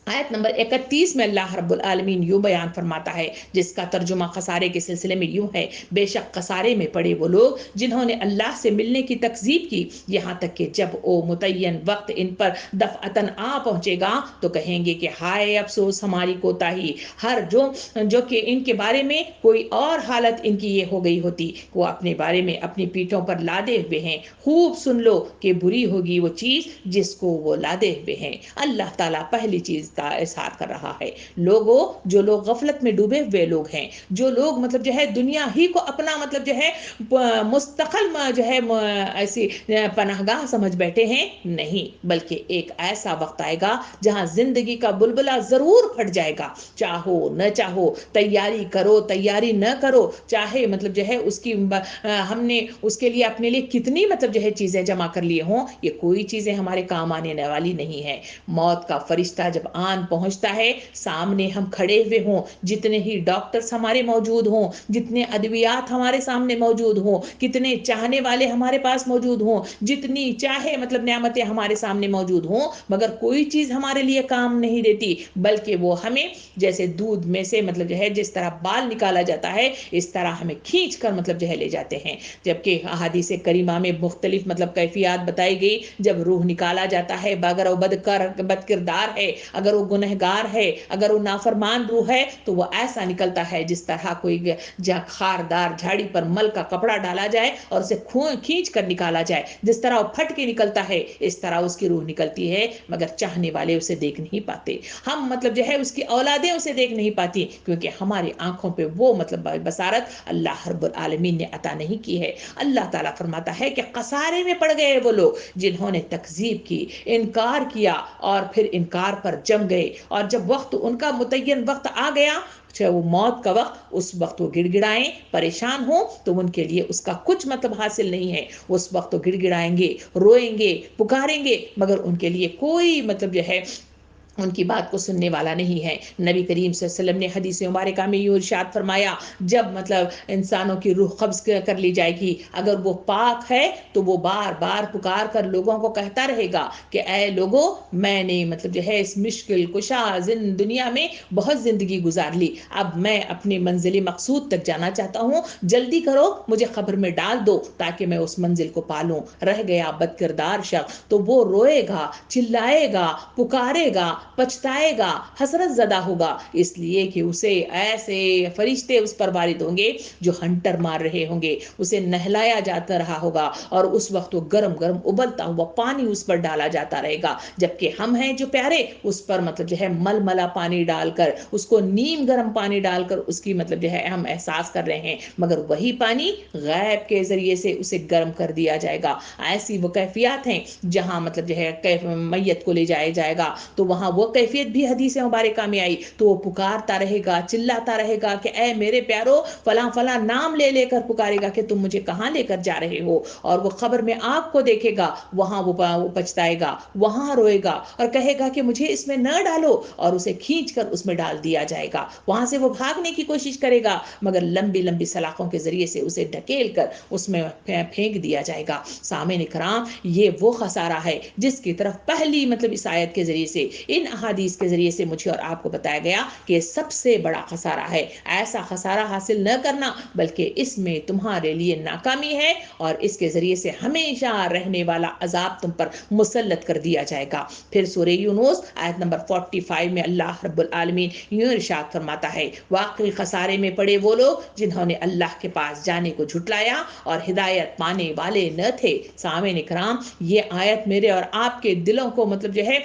آیت نمبر 31 میں اللہ رب العالمین یوں بیان فرماتا ہے، جس کا ترجمہ خسارے کے سلسلے میں یوں ہے: بے شک خسارے میں پڑے وہ لوگ جنہوں نے اللہ سے ملنے کی تکذیب کی، یہاں تک کہ جب وہ متعین وقت ان پر دفعتاً آ پہنچے گا تو کہیں گے کہ ہائے افسوس ہماری کوتاہی، ہر جو کہ ان کے بارے میں کوئی اور حالت ان کی یہ ہو گئی ہوتی، وہ اپنے بارے میں اپنی پیٹھوں پر لادے ہوئے ہیں، خوب سن لو کہ بری ہوگی وہ چیز جس کو وہ لادے ہوئے ہیں۔ اللہ تعالیٰ پہلی چیز کا اظہار کر رہا ہے، لوگوں جو لوگ غفلت میں ڈوبے ہوئے لوگ ہیں، جو لوگ مطلب جو ہے دنیا ہی کو اپنا مطلب جو ہے مستقل جو ہے ایسی پناہ گاہ سمجھ بیٹھے ہیں، نہیں، بلکہ ایک ایسا وقت آئے گا جہاں زندگی کا بلبلہ ضرور پھٹ جائے گا، چاہو نہ چاہو، تیاری کرو تیاری نہ کرو، چاہے مطلب جو ہے اس کی ہم نے اس کے لیے اپنے لیے کتنی مطلب جو ہے چیزیں جمع کر لیے ہوں، یہ کوئی چیزیں ہمارے کام آنے والی نہیں ہے۔ موت کا فرشتہ جب آن پہنچتا ہے، سامنے ہم کھڑے ہوئے ہوں، جتنے ہی ڈاکٹرز ہمارے موجود ہوں، جتنے ادویات ہمارے سامنے موجود ہوں، کتنے چاہنے والے ہمارے پاس موجود ہوں، جتنی چاہے مطلب نعمتیں ہمارے سامنے موجود ہوں، مگر کوئی چیز ہمارے لیے کام نہیں دیتی، بلکہ وہ ہمیں جیسے دودھ میں سے مطلب جو ہے جس طرح بال نکالا جاتا ہے، اس طرح ہمیں کھینچ کر مطلب جو ہے لے جاتے ہیں۔ جبکہ احادیث کریمہ میں مختلف مطلب کیفیات بتائی گئی، جب روح نکالا جاتا ہے، اگر وہ بد کردار ہے، اگر وہ گنہگار ہے، اگر وہ نافرمان روح ہے، تو وہ ایسا نکلتا ہے جس طرح کوئی خاردار جھاڑی پر مل کا کپڑا ڈالا جائے اور اسے کھینچ کر نکالا جائے، جس طرح وہ پھٹ کے نکلتا ہے، اس طرح اس کی روح نکلتی ہے، مگر چاہنے والے اسے دیکھ نہیں پاتے، ہم مطلب جو ہے اس کی اولادیں اسے دیکھ نہیں پاتی، کیونکہ ہماری آنکھوں پہ وہ مطلب بصارت اللہ رب العالمین نے عطا نہیں کی ہے۔ اللہ تعالیٰ فرماتا ہے کہ خسارے میں پڑ گئے وہ لوگ جنہوں نے تکذیب کی، انکار کیا، اور پھر انکار پر جم گئے، اور جب وقت ان کا متعین وقت آ گیا، چاہے وہ موت کا وقت، اس وقت وہ گڑ گڑائیں، پریشان ہوں، تو ان کے لیے اس کا کچھ مطلب حاصل نہیں ہے، اس وقت وہ گڑ گڑائیں گے، روئیں گے، پکاریں گے، مگر ان کے لیے کوئی مطلب جو ہے ان کی بات کو سننے والا نہیں ہے۔ نبی کریم صلی اللہ علیہ وسلم نے حدیث مبارکہ میں یوں ارشاد فرمایا، جب مطلب انسانوں کی روح قبض کر لی جائے گی، اگر وہ پاک ہے تو وہ بار بار پکار کر لوگوں کو کہتا رہے گا کہ اے لوگوں، میں نے مطلب جو ہے اس مشکل کشا دنیا میں بہت زندگی گزار لی، اب میں اپنی منزل مقصود تک جانا چاہتا ہوں، جلدی کرو، مجھے قبر میں ڈال دو تاکہ میں اس منزل کو پالوں۔ رہ گیا بد کردار شخص تو وہ روئے گا، چلائے گا، پکارے گا، پچھتائے گا، حسرت زدہ ہوگا، اس لیے کہ اسے ایسے فرشتے اس پر وارد ہوں گے جو ہنٹر مار رہے ہوں گے، اسے نہلایا جاتا رہا ہوگا، اور اس وقت وہ گرم گرم ابلتا ہوا پانی اس پر ڈالا جاتا رہے گا، جبکہ ہم ہیں جو پیارے اس پر مطلب جو ہے مل ملا پانی ڈال کر، اس کو نیم گرم پانی ڈال کر اس کی مطلب جو ہے ہم احساس کر رہے ہیں، مگر وہی پانی غیب کے ذریعے سے اسے گرم کر دیا جائے گا۔ ایسی وہ کیفیات ہیں جہاں مطلب جو ہے میت کو لے جایا جائے گا تو وہاں وہ کیفیت بھی حدیث مبارکہ میں آئی، تو وہ پکارتا رہے گا، چلاتا رہے گا کہ اے میرے پیارو، فلاں فلاں نام لے لے کر پکارے گا کہ تم مجھے کہاں لے کر جا رہے ہو، اور وہ قبر میں آپ کو دیکھے گا، وہاں وہ پچھتائے گا، وہاں روئے گا اور کہے گا کہ مجھے اس میں نہ ڈالو، اور اسے کھینچ کر اس میں ڈال دیا جائے گا، وہاں سے وہ بھاگنے کی کوشش کرے گا، مگر لمبی لمبی سلاخوں کے ذریعے سے اسے ڈھکیل کر اس میں پھینک دیا جائے گا۔ سامعین کرام، یہ وہ خسارہ ہے جس کی طرف پہلی مطلب اس آیت کے ذریعے سے ان ان احادیث کے ذریعے سے مجھے اور آپ کو بتایا گیا کہ سب سے بڑا خسارہ ہے ایسا خسارہ حاصل نہ کرنا، بلکہ اس میں تمہارے لیے ناکامی ہے اور اس کے ذریعے سے ہمیشہ رہنے والا عذاب تم پر مسلط کر دیا جائے گا۔ پھر سورہ یونس آیت نمبر 45 میں اللہ رب العالمین یوں ارشاد فرماتا ہے، واقعی خسارے میں پڑے وہ لوگ جنہوں نے اللہ کے پاس جانے کو جھٹلایا اور ہدایت پانے والے نہ تھے۔ سامعین کرام، یہ آیت میرے اور آپ کے دلوں کو جو ہے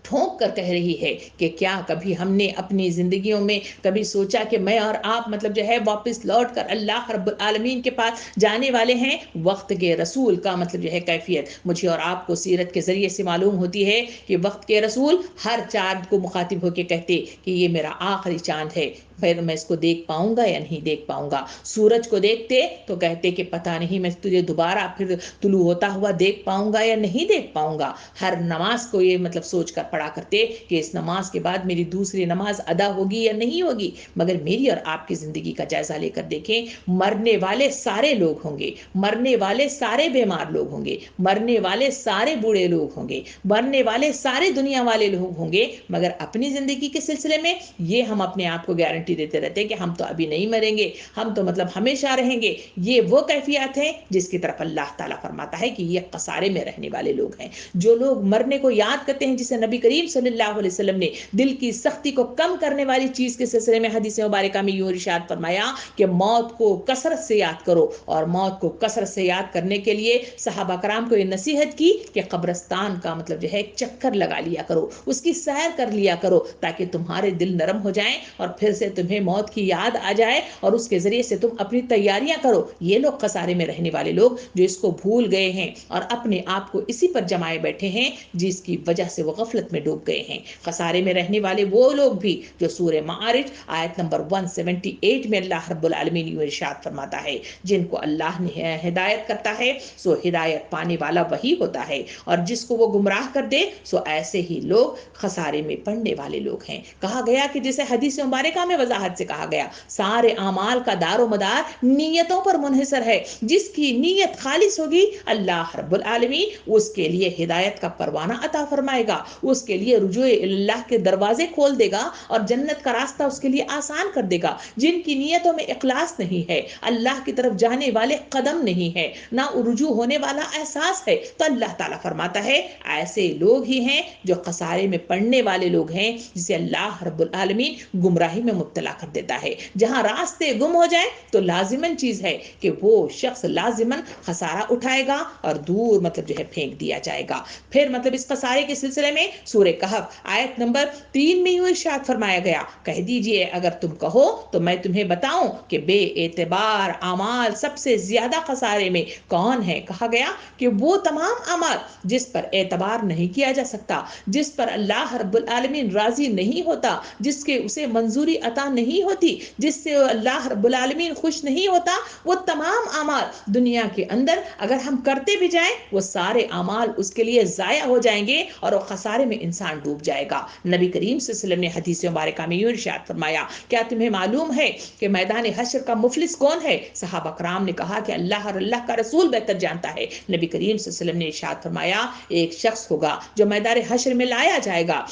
ٹھونک کر کہہ رہی ہے کہ کیا کبھی ہم نے اپنی زندگیوں میں کبھی سوچا کہ میں اور آپ جو ہے واپس لوٹ کر اللہ رب العالمین کے پاس جانے والے ہیں؟ وقت کے رسول کا جو ہے کیفیت مجھے اور آپ کو سیرت کے ذریعے سے معلوم ہوتی ہے کہ وقت کے رسول ہر چاند کو مخاطب ہو کے کہتے کہ یہ میرا آخری چاند ہے، پھر میں اس کو دیکھ پاؤں گا یا نہیں دیکھ پاؤں گا۔ سورج کو دیکھتے تو کہتے کہ پتہ نہیں میں تجھے دوبارہ پھر طلوع ہوتا ہوا دیکھ پاؤں گا یا نہیں دیکھ پاؤں گا۔ ہر نماز کو یہ سوچ کر پڑھا کرتے کہ اس نماز کے بعد میری دوسری نماز ادا ہوگی یا نہیں ہوگی۔ مگر میری اور آپ کی زندگی کا جائزہ لے کر دیکھیں، مرنے والے سارے لوگ ہوں گے، مرنے والے سارے بیمار لوگ ہوں گے، مرنے والے سارے بوڑھے لوگ ہوں گے، مرنے والے سارے دنیا والے لوگ ہوں گے، مگر اپنی زندگی کے سلسلے میں یہ ہم اپنے آپ کو گارنٹی دیتے رہتے ہیں کہ ہم تو ابھی نہیں مریں گے، ہم تو ہمیشہ رہیں گے۔ یہ وہ کیفیت ہے جس کی طرف اللہ تعالیٰ فرماتا ہے کہ یہ خسارے میں رہنے والے لوگ ہیں۔ جو لوگ مرنے کو یاد کرتے ہیں، جسے نبی کریم صلی اللہ علیہ وسلم نے دل کی سختی کو کم کرنے والی چیز کے سلسلے میں حدیث مبارکہ میں یوں ارشاد فرمایا کہ موت کو کثرت سے یاد کرو، اور موت کو کثرت سے یاد کرنے کے لیے صحابہ کرام کو یہ نصیحت کی کہ قبرستان کا جو ہے ایک چکر لگا لیا کرو، اس کی سیر کر لیا کرو، تاکہ تمہارے دل نرم ہو جائیں اور پھر سے تمہیں موت کی یاد آ جائے اور اس کے ذریعے سے تم اپنی تیاریاں کرو۔ یہ لوگ خسارے میں رہنے والے لوگ جو اس کو بھول گئے ہیں اور اپنے آپ کو اسی پر جمائے بیٹھے ہیں جس کی وجہ سے وہ غفلت میں ڈوب گئے ہیں۔ خسارے میں رہنے والے وہ لوگ بھی جو سورہ معارج آیت نمبر 178 میں اللہ رب العالمین یوں ارشاد فرماتا ہے، جن کو اللہ نے ہدایت کرتا ہے سو ہدایت پانے والا وہی ہوتا ہے، اور جس کو وہ گمراہ کر دے سو ایسے ہی لوگ خسارے میں پڑنے والے لوگ ہیں۔ کہا گیا کہ جسے حدیث مبارکہ میں وضاحت سے کہا گیا، سارے اعمال کا دار و مدار نیتوں پر منحصر ہے۔ جس کی نیت خالص ہوگی اللہ رب العالمین اس کے لیے ہدایت کا پروانہ عطا فرمائے گا، اس کے لیے رجوع اللہ کے دروازے کھول دے گا اور جنت کا راستہ اس کے لیے آسان کر دے گا۔ جن کی نیتوں میں اخلاص نہیں ہے، اللہ کی طرف جانے والے قدم نہیں ہے، نہ رجوع ہونے والا احساس ہے، تو اللہ تعالیٰ فرماتا ہے ایسے لوگ ہی ہیں جو خسارے میں پڑنے والے لوگ ہیں، جسے اللہ رب العالمین گمراہی میں مبتلا کر دیتا ہے۔ جہاں راستے گم ہو جائیں تو لازماً چیز ہے کہ وہ شخص لازماً خسارہ اٹھائے گا اور دور جو ہے پھینک دیا جائے گا۔ پھر اس خسارے کے سلسلے میں سورہ کہف آیت نمبر 3 میں یوں ارشاد فرمایا گیا، کہہ دیجئے اگر تم کہو تو میں تمہیں بتاؤں کہ بے اعتبار اعمال سب سے زیادہ خسارے میں کون ہے؟ کہا گیا کہ وہ تمام اعمال جس پر اعتبار نہیں کیا جا سکتا، جس پر اللہ رب العالمین راضی نہیں ہوتا، جس کے اسے منظوری عطا نہیں ہوتی، جس سے اللہ رب العالمین خوش نہیں ہوتا، وہ تمام اعمال دنیا کے اندر اگر ہم کرتے بھی جائیں وہ سارے اعمال اس کے لیے ضائع ہو جائیں گے اور وہ خسارے میں انسان ڈوب جائے گا۔ نبی کریم صلی اللہ علیہ وسلم نے حدیث مبارکہ میں یوں ارشاد فرمایا، کیا تمہیں معلوم ہے کہ میدان حشر کا مفلس کون ہے؟ صحابہ کرام نے کہا کہ اللہ اور اللہ کا رسول بہتر جانتا ہے۔ نبی کریم صلی اللہ علیہ وسلم نے ارشاد فرمایا، ایک شخص ہوگا جو میدان حشر میں لایا جائے گا،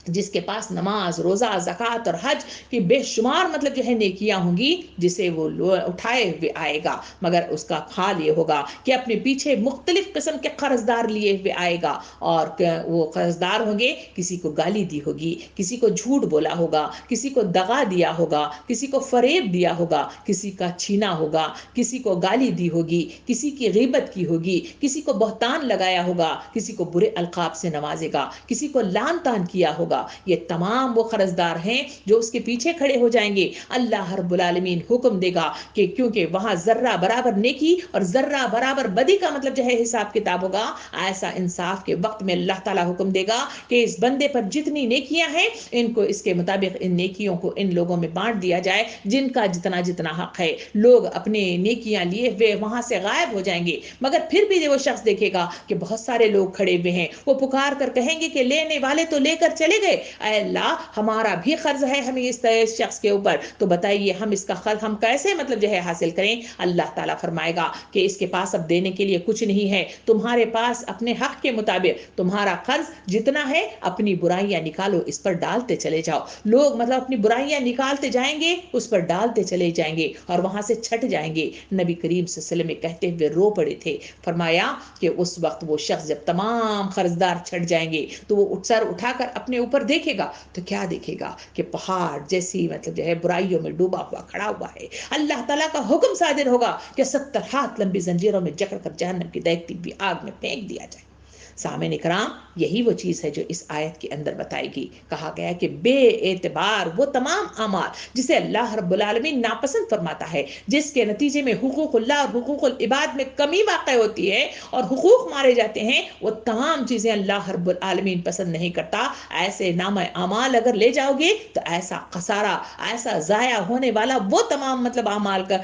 جس کے پاس نماز، روزہ، زکوٰۃ اور حج کی بے شمار جو ہے نیکیاں ہوں گی، جسے وہ اٹھائے ہوئے آئے گا، مگر اس کا حال یہ ہوگا کہ اپنے پیچھے مختلف قسم کے قرضدار لیے ہوئے آئے گا، اور وہ قرضدار ہوں گے، کسی کو گالی دی ہوگی، کسی کو جھوٹ بولا ہوگا، کسی کو دغا دیا ہوگا، کسی کو فریب دیا ہوگا، کسی کا چھینا ہوگا، کسی کو گالی دی ہوگی، کسی کی غیبت کی ہوگی، کسی کو بہتان لگایا ہوگا، کسی کو برے القاب سے نوازے گا، کسی کو لعن طعن کیا ہوگا۔ یہ تمام وہ قرضدار ہیں جو اس کے پیچھے کھڑے ہو جائیں گے۔ اللہ رب العالمین حکم دے گا کہ کیونکہ وہاں ذرہ برابر نیکی اور ذرہ برابر بدی کا جو ہے حساب کتاب ہوگا، ایسا انصاف کے وقت میں اللہ تعالیٰ حکم دے گا کہ اس بندے پر جتنی نیکیاں ہیں ان کو اس کے مطابق ان نیکیوں کو ان لوگوں میں بانٹ دیا جائے جن کا جتنا جتنا حق ہے۔ لوگ اپنے نیکیاں لیے ہوئے وہاں سے غائب ہو جائیں گے، مگر پھر بھی وہ شخص دیکھے گا کہ بہت سارے لوگ کھڑے ہوئے ہیں، وہ پکار کر کہیں گے کہ لینے والے تو لے کر چلے گئے اے اللہ ہمارا بھی قرض ہے ہمیں اس شخص کے اوپر، تو بتائیے ہم اس کا قرض ہم کیسے مطلب جو ہے حاصل کریں؟ اللہ تعالیٰ فرمائے گا کہ اس کے پاس اب دینے کے لیے کچھ نہیں ہے، تمہارے پاس اپنے حق کے مطابق تمہارا قرض جتنا ہے اپنی برائیاں نکالو، اس پر ڈالتے چلے جاؤ۔ لوگ مطلب اپنی برائیاں نکالتے جائیں گے، اس پر ڈالتے چلے جائیں گے اور وہاں سے چھٹ جائیں گے۔ نبی کریم صلی اللہ علیہ وسلم کہتے ہوئے رو پڑے تھے، فرمایا کہ اس وقت وہ شخص جب تمام قرضدار چھٹ جائیں گے تو وہ سر اٹھا کر اپنے اوپر دیکھے گا تو کیا دیکھے گا کہ پہاڑ جیسی مطلب جو ہے برائیوں میں ڈوبا ہوا کھڑا ہوا ہے۔ اللہ تعالیٰ کا حکم صادر ہوگا کہ 70 ہاتھ لمبی زنجیروں میں جکڑ کر جہنم کی دہتی ہوئی آگ میں پھینک دیا جائے۔ سامعین کرام، یہی وہ چیز ہے جو اس آیت کے اندر بتائے گی۔ کہا گیا کہ بے اعتبار وہ تمام اعمال جسے اللہ رب العالمین ناپسند فرماتا ہے، جس کے نتیجے میں حقوق اللہ اور حقوق العباد میں کمی واقع ہوتی ہے اور حقوق مارے جاتے ہیں، وہ تمام چیزیں اللہ رب العالمین پسند نہیں کرتا۔ ایسے نامہ اعمال اگر لے جاؤ گے تو ایسا خسارہ، ایسا ضائع ہونے والا وہ تمام مطلب اعمال کا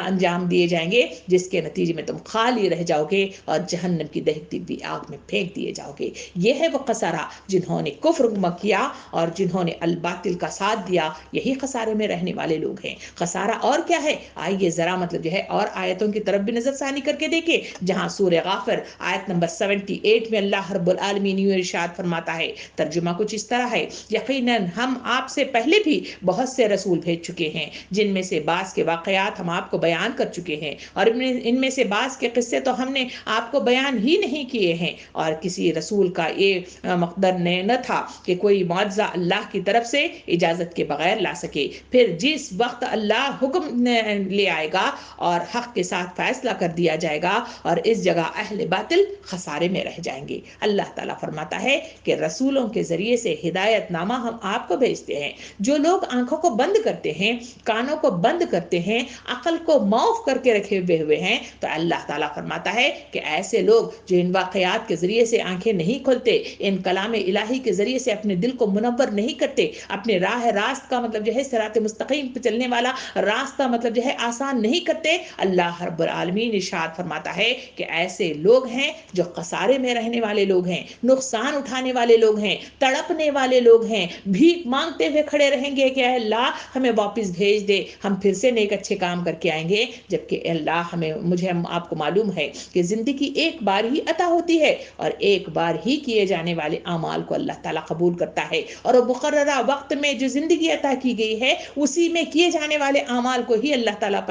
انجام دیے جائیں گے جس کے نتیجے میں تم خالی رہ جاؤ گے اور جہنم کی دہتی ہوئی آگ میں پھینک دیے جاؤ گے۔ یہ ہے وہ خسارہ جنہوں نے کفر کیا اور جنہوں نے الباطل کا ساتھ دیا، یہی خسارے میں رہنے والے لوگ ہیں۔ خسارہ اور کیا ہے؟ آئیے ذرا مطلب جو ہے اور آیتوں کی طرف بھی نظر ثانی کر کے دیکھیں، جہاں سورہ غافر آیت نمبر 78 میں اللہ رب العالمین یہ ارشاد فرماتا ہے، ترجمہ کچھ اس طرح ہے، یقیناً ہم آپ سے پہلے بھی بہت سے رسول بھیج چکے ہیں جن میں سے بعض کے واقعات ہم آپ کو بیان کر چکے ہیں اور ان میں سے بعض کے قصے تو ہم نے آپ کو بیان ہی نہیں کیے ہیں، اور کسی رسول کا یہ مقدر نہ تھا کہ کوئی معجزہ اللہ کی طرف سے اجازت کے بغیر لا سکے۔ پھر جس وقت اللہ حکم لے آئے گا اور حق کے ساتھ فیصلہ کر دیا جائے گا اور اس جگہ اہل باطل خسارے میں رہ جائیں گے۔ اللہ تعالیٰ فرماتا ہے کہ رسولوں کے ذریعے سے ہدایت نامہ ہم آپ کو بھیجتے ہیں۔ جو لوگ آنکھوں کو بند کرتے ہیں، کانوں کو بند کرتے ہیں، عقل کو معاف کر کے رکھے ہوئے ہیں، تو اللہ تعالیٰ فرماتا ہے کہ ایسے لوگ جو ان واقعات کے ذریعے سے آنکھیں نہیں کھولتے، ان کلام الہی کے ذریعے سے اپنے دل کو منور نہیں کرتے، اپنے راہ راست کا مطلب جو ہے صراط مستقیم پہ چلنے والا راستہ مطلب جو ہے آسان نہیں کرتے، اللہ رب العالمین ارشاد فرماتا ہے کہ ایسے لوگ ہیں جو خسارے میں رہنے والے لوگ ہیں، نقصان اٹھانے والے لوگ ہیں، تڑپنے والے لوگ ہیں، بھیک مانگتے ہوئے کھڑے رہیں گے کہ اے اللہ ہمیں واپس بھیج دے، ہم پھر سے نیک اچھے کام کر کے آئیں گے، جبکہ اے اللہ مجھے آپ کو معلوم ہے کہ زندگی ایک بار ہی عطا ہوتی ہے اور ایک بار ہی کیے جانے والے اعمال کو اللہ تعالیٰ قبول کرتا ہے، اور وہ مقررہ وقت میں جو زندگی عطا کی گئی ہے اسی میں کیے جانے والے اعمال کو ہی اللہ تعالیٰ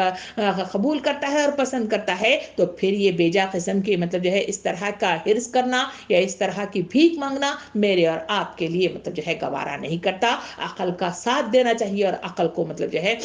قبول کرتا ہے اور پسند کرتا ہے۔ تو پھر یہ بیجا قسم کی مطلب جو ہے اس طرح کا حرص کرنا یا اس طرح کی بھیک مانگنا میرے اور آپ کے لیے مطلب جو ہے گوارا نہیں کرتا۔ عقل کا ساتھ دینا چاہیے اور عقل کو مطلب جو ہے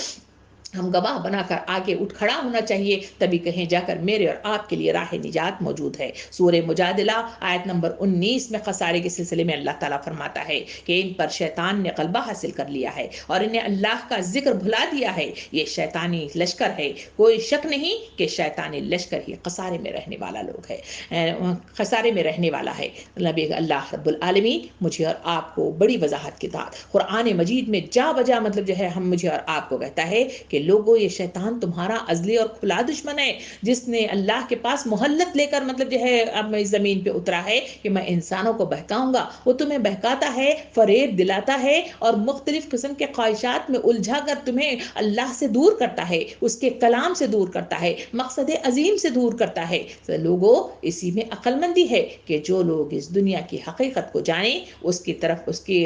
ہم گواہ بنا کر آگے اٹھ کھڑا ہونا چاہیے، تبھی کہیں جا کر میرے اور آپ کے لیے راہ نجات موجود ہے۔ سورہ مجادلہ آیت نمبر 19 میں خسارے کے سلسلے میں اللہ تعالیٰ فرماتا ہے کہ ان پر شیطان نے غلبہ حاصل کر لیا ہے اور انہیں اللہ کا ذکر بھلا دیا ہے، یہ شیطانی لشکر ہے، کوئی شک نہیں کہ شیطانی لشکر ہی خسارے میں رہنے والا لوگ ہے، خسارے میں رہنے والا ہے۔ اللہ رب العالمین مجھے اور آپ کو بڑی وضاحت کے ساتھ قرآن مجید میں جا بجا مطلب جو ہے ہم مجھے اور آپ کو کہتا ہے کہ لوگوں یہ شیطان تمہارا ازلی اور کھلا دشمن ہے، جس نے اللہ کے پاس مہلت لے کر مطلب جو ہے اب میں زمین پہ اترا ہے کہ میں انسانوں کو بہکاؤں گا۔ وہ تمہیں بہکاتا ہے، فریب دلاتا ہے اور مختلف قسم کے خواہشات میں الجھا کر تمہیں اللہ سے دور کرتا ہے، اس کے کلام سے دور کرتا ہے، مقصد عظیم سے دور کرتا ہے۔ تو لوگوں اسی میں عقل مندی ہے کہ جو لوگ اس دنیا کی حقیقت کو جانیں، اس کی طرف اس کی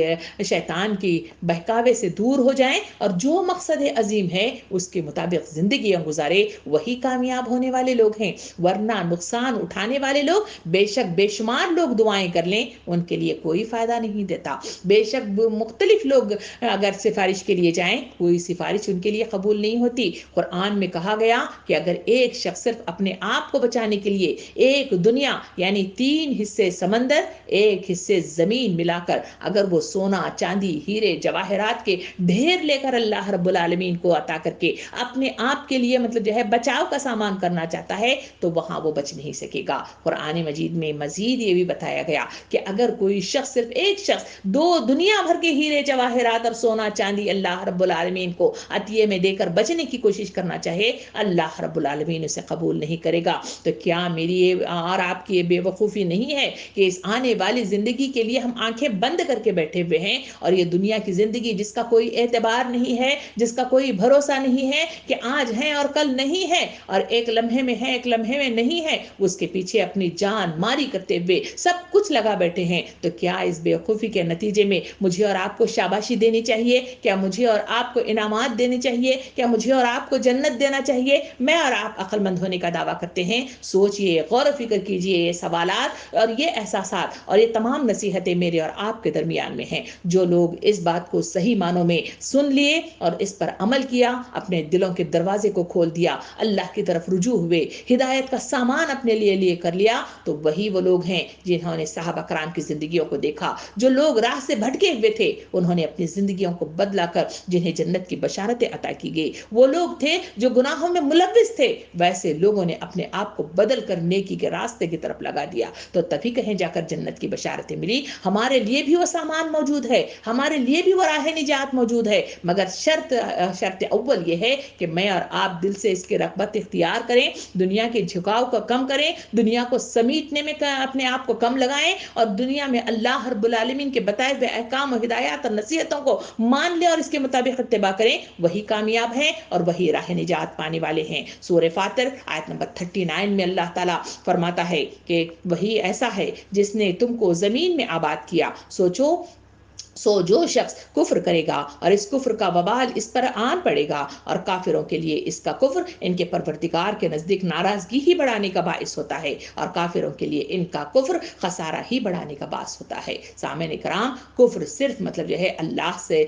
شیطان کی بہکاوے سے دور ہو جائیں اور جو مقصد عظیم ہے اس کے مطابق زندگیاں گزارے، وہی کامیاب ہونے والے لوگ ہیں۔ ورنہ نقصان اٹھانے والے لوگ بے شک بے شمار لوگ دعائیں کر لیں ان کے لیے کوئی فائدہ نہیں دیتا، بے شک مختلف لوگ اگر سفارش کے لیے جائیں کوئی سفارش ان کے لیے قبول نہیں ہوتی۔ قرآن میں کہا گیا کہ اگر ایک شخص صرف اپنے آپ کو بچانے کے لیے ایک دنیا یعنی 3 حصے سمندر 1 حصے زمین ملا کر اگر وہ سونا چاندی ہیرے جواہرات کے ڈھیر لے کر اللہ رب العالمین کو عطا کر کے اپنے آپ کے لیے مطلب جو ہے بچاؤ کا سامان کرنا چاہتا ہے تو وہاں وہ بچ نہیں سکے گا۔ قرآن مجید میں مزید یہ بھی بتایا گیا کہ اگر کوئی شخص، صرف ایک شخص، دنیا بھر کے ہیرے جواہرات اور سونا چاندی اللہ رب العالمین کو عطیے میں دے کر بچنے کی کوشش کرنا چاہے، اللہ رب العالمین اسے قبول نہیں کرے گا۔ تو کیا میری اور آپ کی یہ بے وقوفی نہیں ہے کہ اس آنے والی زندگی کے لیے ہم آنکھیں بند کر کے بیٹھے ہوئے ہیں، اور یہ دنیا کی زندگی جس کا کوئی اعتبار نہیں ہے، جس کا کوئی بھروسہ نہیں ہے کہ آج ہے اور کل نہیں ہے، اور ایک لمحے میں ہے ایک لمحے میں نہیں ہے، اس کے پیچھے اپنی جان ماری کرتے ہوئے سب کچھ لگا بیٹھے ہیں، تو کیا اس بے وقوفی کے نتیجے میں مجھے اور آپ کو شاباشی دینی چاہیے؟ کیا مجھے اور آپ کو انعامات دینے چاہیے؟ کیا مجھے اور آپ کو جنت دینا چاہیے؟ میں اور آپ عقل مند ہونے کا دعویٰ کرتے ہیں، سوچئے، غور و فکر کیجئے، یہ سوالات اور یہ احساسات اور یہ تمام نصیحتیں میرے اور آپ کے درمیان میں ہیں۔ جو لوگ اس بات کو صحیح معنوں میں سن لیے اور اس پر عمل کیا، اپنے دلوں کے دروازے کو کھول دیا، اللہ کی طرف رجوع ہوئے، ہدایت کا سامان اپنے لیے کر لیا، تو وہی وہ لوگ ہیں جنہوں نے صحابہ کرام کی زندگیوں کو دیکھا۔ جو لوگ راہ سے بھٹکے ہوئے تھے، انہوں نے اپنی زندگیوں کو بدلا کر جنہیں جنت کی بشارتیں عطا کی گئی۔ وہ لوگ تھے جو گناہوں میں ملوث تھے، ویسے لوگوں نے اپنے آپ کو بدل کر نیکی کے راستے کی طرف لگا دیا، تو تبھی کہیں جا کر جنت کی بشارتیں ملی۔ ہمارے لیے بھی وہ سامان موجود ہے، ہمارے لیے بھی وہ راہ نجات موجود ہے، مگر شرط اول یہ ہے کہ میں اور آپ دل سے اس کی رغبت اختیار کریں، دنیا کے جھکاؤ کو کم کریں، دنیا کو سمیٹنے میں اپنے آپ کو کم لگائیں، اور دنیا میں اللہ رب العالمین کے بتائے ہوئے احکام و ہدایات اور نصیحتوں کو مان لیں اور اس کے مطابق اتباع کریں، وہی کامیاب ہیں اور وہی راہ نجات پانے والے ہیں۔ سورہ فاطر آیت نمبر 39 میں اللہ تعالیٰ فرماتا ہے کہ وہی ایسا ہے جس نے تم کو زمین میں آباد کیا، جو شخص کفر کرے گا اور اس کفر کا وبال اس پر آن پڑے گا، اور کافروں کے لیے اس کا کفر ان کے پروردگار کے نزدیک ناراضگی ہی بڑھانے کا باعث ہوتا ہے، اور کافروں کے لیے ان کا کفر خسارہ ہی بڑھانے کا باعث ہوتا ہے۔ سامعین کرام، کفر صرف مطلب جو ہے اللہ سے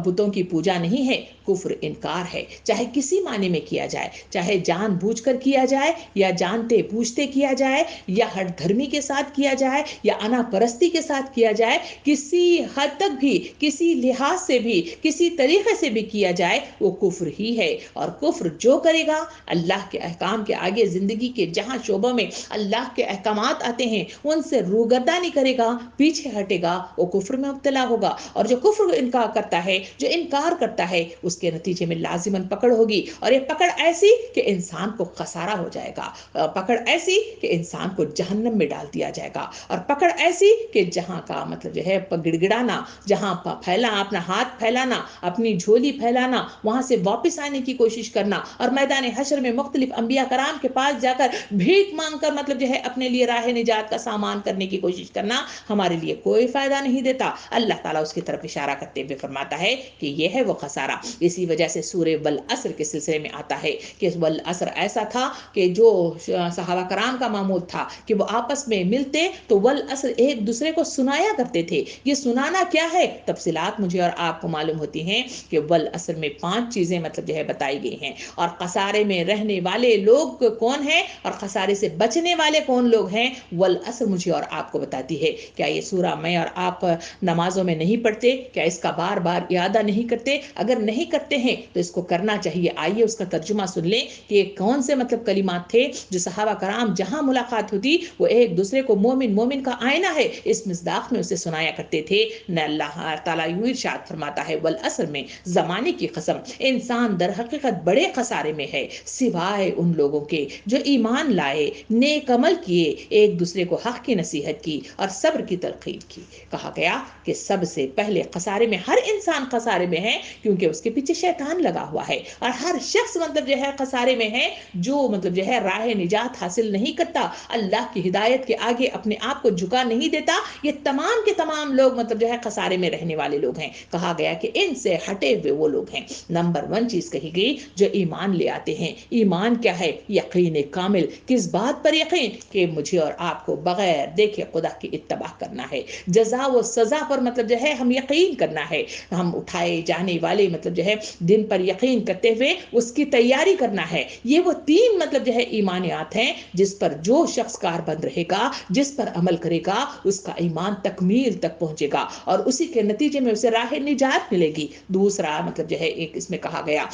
بتوں کی پوجا نہیں ہے، کفر انکار ہے، چاہے کسی معنی میں کیا جائے، چاہے جان بوجھ کر کیا جائے یا جانتے بوجھتے کیا جائے، یا ہٹ دھرمی کے ساتھ کیا جائے یا انا پرستی کے ساتھ کیا جائے، کسی حد تک بھی، کسی لحاظ سے بھی، کسی طریقے سے بھی کیا جائے، وہ کفر ہی ہے۔ اور کفر جو کرے گا، اللہ کے احکام کے آگے زندگی کے جہاں شعبوں میں اللہ کے احکامات آتے ہیں ان سے روگردانی کرے گا، پیچھے ہٹے گا، وہ کفر میں مبتلا ہوگا۔ اور جو کفر انکار کرتا ہے، جو انکار کرتا ہے، اس کے نتیجے میں لازماً پکڑ ہوگی، اور یہ پکڑ ایسی کہ انسان کو خسارہ ہو جائے گا، پکڑ ایسی کہ انسان کو جہنم میں ڈال دیا جائے گا، اور پکڑ ایسی کہ جہاں کا مطلب جو ہے گڑ گڑانا، جہاں اپنا ہاتھ پھیلانا، اپنی جھولی پھیلانا، وہاں سے واپس آنے کی کوشش کرنا، اور میدان حشر میں مختلف انبیاء کرام کے پاس جا کر بھیک مانگ کر مطلب جو ہے اپنے لیے راہ نجات کا سامان کرنے کی کوشش کرنا ہمارے لیے کوئی فائدہ نہیں دیتا۔ اللہ تعالیٰ اس کی طرف اشارہ کرتے ہوئے فرماتا ہے کہ یہ ہے وہ خسارہ۔ اسی وجہ سے سورہ والعصر کے سلسلے میں آتا ہے کہ والعصر ایسا تھا کہ جو صحابہ کرام کا معمول تھا کہ وہ آپس میں ملتے تو والعصر ایک دوسرے کو سنایا کرتے تھے۔ یہ سنانا کیا ہے؟ تفصیلات مجھے اور آپ کو معلوم ہوتی ہیں کہ والعصر میں 5 چیزیں مطلب جو ہے بتائی گئی ہیں، اور خسارے میں رہنے والے لوگ کون ہیں اور خسارے سے بچنے والے کون لوگ ہیں، والعصر مجھے اور آپ کو بتاتی ہے۔ کیا یہ سورہ میں اور آپ نمازوں میں نہیں پڑھتے؟ کیا اس کا بار بار اعادہ نہیں کرتے؟ اگر نہیں کرتے ہیں تو اس کو کرنا چاہیے۔ آئیے اس کا ترجمہ سن لیں کہ یہ کون سے مطلب کلمات تھے جو صحابہ کرام جہاں ملاقات ہوتی وہ ایک دوسرے کو مومن کا آئینہ ہے اس مصداق میں اسے سنایا کرتے تھے۔ نہ اللہ تعالیٰ یوں ارشاد فرماتا ہے والعصر میں، زمانے کی قسم، انسان در حقیقت بڑے خسارے میں ہے سوائے ان لوگوں کے جو ایمان لائے، نیک عمل کیے، ایک دوسرے کو حق کی نصیحت کی اور صبر کی تلقین کی۔ کہا گیا کہ سب سے پہلے خسارے میں ہر انسان خسارے میں ہے، کیونکہ اس کے پیچھے شیطان لگا ہوا ہے، اور ہر شخص مطلب جو ہے خسارے میں ہے جو مطلب جو ہے راہ نجات حاصل نہیں کرتا، اللہ کی ہدایت کے آگے اپنے آپ کو جھکا نہیں دیتا۔ یہ تمام کے تمام لوگ مطلب جو ہے خسارے میں رہنے والے لوگ ہیں۔ کہا گیا کہ ان سے ہٹے ہوئے وہ لوگ ہیں۔ نمبر 1 چیز کہی گئی جو ایمان لے آتے ہیں۔ ایمان کیا ہے؟ یقین کامل۔ کس بات پر یقین؟ کہ مجھے اور آپ کو بغیر دیکھے خدا کی اتباع کرنا ہے، جزا و سزا پر مطلب جو ہے ہم یقین کرنا ہے، ہم اٹھائے جانے والے مطلب جو ہے دن پر یقین کرتے ہوئے اس کی تیاری کرنا ہے۔ یہ وہ 3 مطلب جو ہے ایمانیات ہیں جس پر جو شخص کاربند رہے گا، جس پر عمل کرے گا، اس کا ایمان تکمیل تک پہنچے گا، اور اسی کے نتیجے میں اسے راہ نجات ملے گی۔ دوسرا مطلب جو ہے ایک اس میں کہا گیا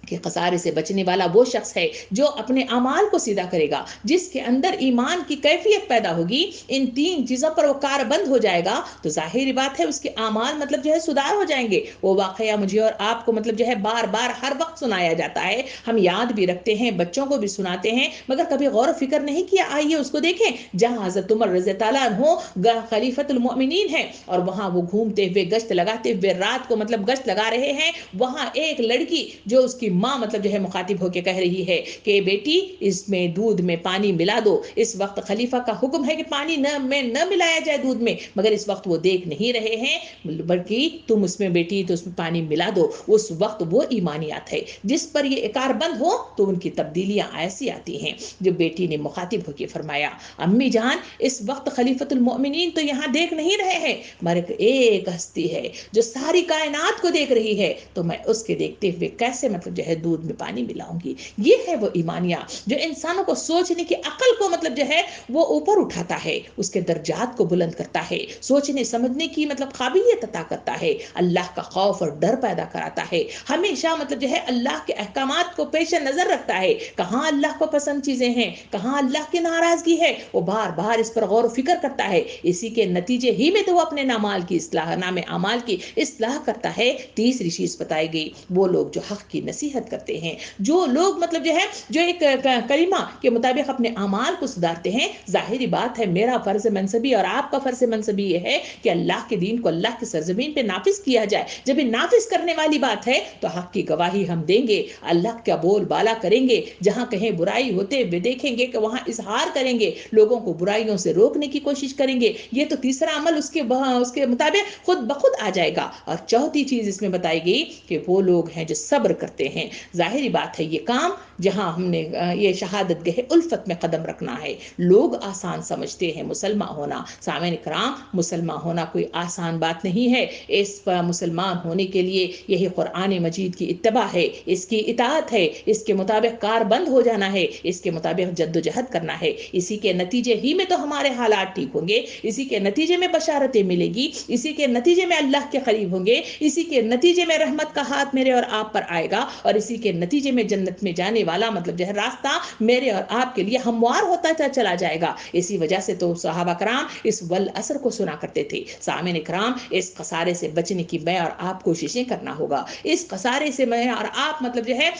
کہ خسارے سے بچنے والا وہ شخص ہے جو اپنے اعمال کو سیدھا کرے گا، جس کے اندر ایمان کی کیفیت پیدا ہوگی، ان 3 چیزوں پر وہ کاربند ہو جائے گا تو ظاہری بات ہے اس کے اعمال مطلب جو ہے سدھار ہو جائیں گے۔ وہ واقعہ مجھے اور آپ کو مطلب جو ہے بار بار ہر وقت سنایا جاتا ہے، ہم یاد بھی رکھتے ہیں، بچوں کو بھی سناتے ہیں، مگر کبھی غور و فکر نہیں کیا۔ آئیے اس کو دیکھیں جہاں حضرت عمر رضی اللہ عنہ خلیفۃ المؤمنین ہیں اور وہاں وہ گھومتے ہوئے گشت لگاتے ہوئے رات کو مطلب گشت لگا رہے ہیں، وہاں ایک لڑکی جو اس کی ماں مطلب جو ہے مخاطب ہو کے کہہ رہی ہے کہ بیٹی اس میں دودھ میں پانی ملا دو۔ اس وقت خلیفہ کا حکم ہے کہ پانی نہ ملایا جائے دودھ میں، مگر اس وقت وہ دیکھ نہیں رہے ہیں، بلکہ تم اس میں بیٹی تو اس میں پانی ملا دو۔ اس وقت وہ ایمانیات ہے جس پر یہ اکار بند ہو تو ان کی تبدیلیاں ایسی آتی ہیں۔ جو بیٹی نے مخاطب ہو کے فرمایا امی جان اس وقت خلیفۃ المؤمنین تو یہاں دیکھ نہیں رہے ہیں، مگر ایک ہستی ہے جو ساری کائنات کو دیکھ رہی ہے، تو میں اس کے دیکھتے ہوئے کیسے مطلب جو ہے دودھ میں پانی ملاؤں گی۔ یہ ہے وہ ایمانیہ جو انسانوں کو سوچنے کی عقل کو مطلب جو ہے وہ اوپر اٹھاتا ہے، اس کے درجات کو بلند کرتا ہے، سوچنے سمجھنے کی مطلب قابلیت عطا کرتا ہے، اللہ کا خوف اور ڈر پیدا کراتا ہے، ہمیشہ مطلب جو ہے اللہ کے احکامات کو پیش نظر رکھتا ہے، کہاں اللہ کو پسند چیزیں ہیں، کہاں اللہ کی ناراضگی ہے، وہ بار بار اس پر غور و فکر کرتا ہے، اسی کے نتیجے ہی میں تو وہ اپنے نام اعمال کی اصلاح کرتا ہے۔ تیسری چیز بتائی گئی وہ لوگ جو حق کی نصیحت کرتے ہیں، جو لوگ مطلب جو ہے جو ایک کلمہ کے مطابق اپنے اعمال کو سدھارتے ہیں۔ ظاہری بات ہے میرا فرض منصبی اور آپ کا فرض منصبی یہ ہے کہ اللہ کے دین کو اللہ کی سرزمین پہ نافذ کیا جائے۔ جب یہ نافذ کرنے والی بات ہے تو حق کی گواہی ہم دیں گے، اللہ کا بول بالا کریں گے، جہاں کہیں برائی ہوتے ہوئے دیکھیں گے کہ وہاں اظہار کریں گے، لوگوں کو برائیوں سے روکنے کی کوشش کریں گے۔ یہ تو تیسرا عمل اس کے مطابق خود بخود آ جائے گا۔ اور چوتھی چیز اس میں بتائی گئی کہ وہ لوگ ہیں جو صبر کرتے ہیں۔ ظاہری بات ہے یہ کام جہاں ہم نے یہ شہادت گہ الفت میں قدم رکھنا ہے، لوگ آسان سمجھتے ہیں مسلمان ہونا۔ سامعین کرام مسلمان ہونا کوئی آسان بات نہیں ہے، اس پر مسلمان ہونے کے لیے یہی قرآن مجید کی اتباع ہے، اس کی اطاعت ہے، اس کے مطابق کار بند ہو جانا ہے، اس کے مطابق جد و جہد کرنا ہے، اسی کے نتیجے ہی میں تو ہمارے حالات ٹھیک ہوں گے، اسی کے نتیجے میں بشارتیں ملے گی، اسی کے نتیجے میں اللہ کے قریب ہوں گے، اسی کے نتیجے میں رحمت کا ہاتھ میرے اور آپ پر آئے گا، اور اسی کے نتیجے میں جنت میں جانے والا مطلب جو ہے راستہ میرے اور آپ کے لیے ہموار ہوتا چلا جائے گا۔ اسی وجہ سے تو صحابہ کرام اس والعصر کو سنا کرتے تھے۔ سامعین کرام اس خسارے سے بچنے کی میں اور آپ کوششیں کرنا ہوگا، اس خسارے سے میں اور آپ مطلب جو ہے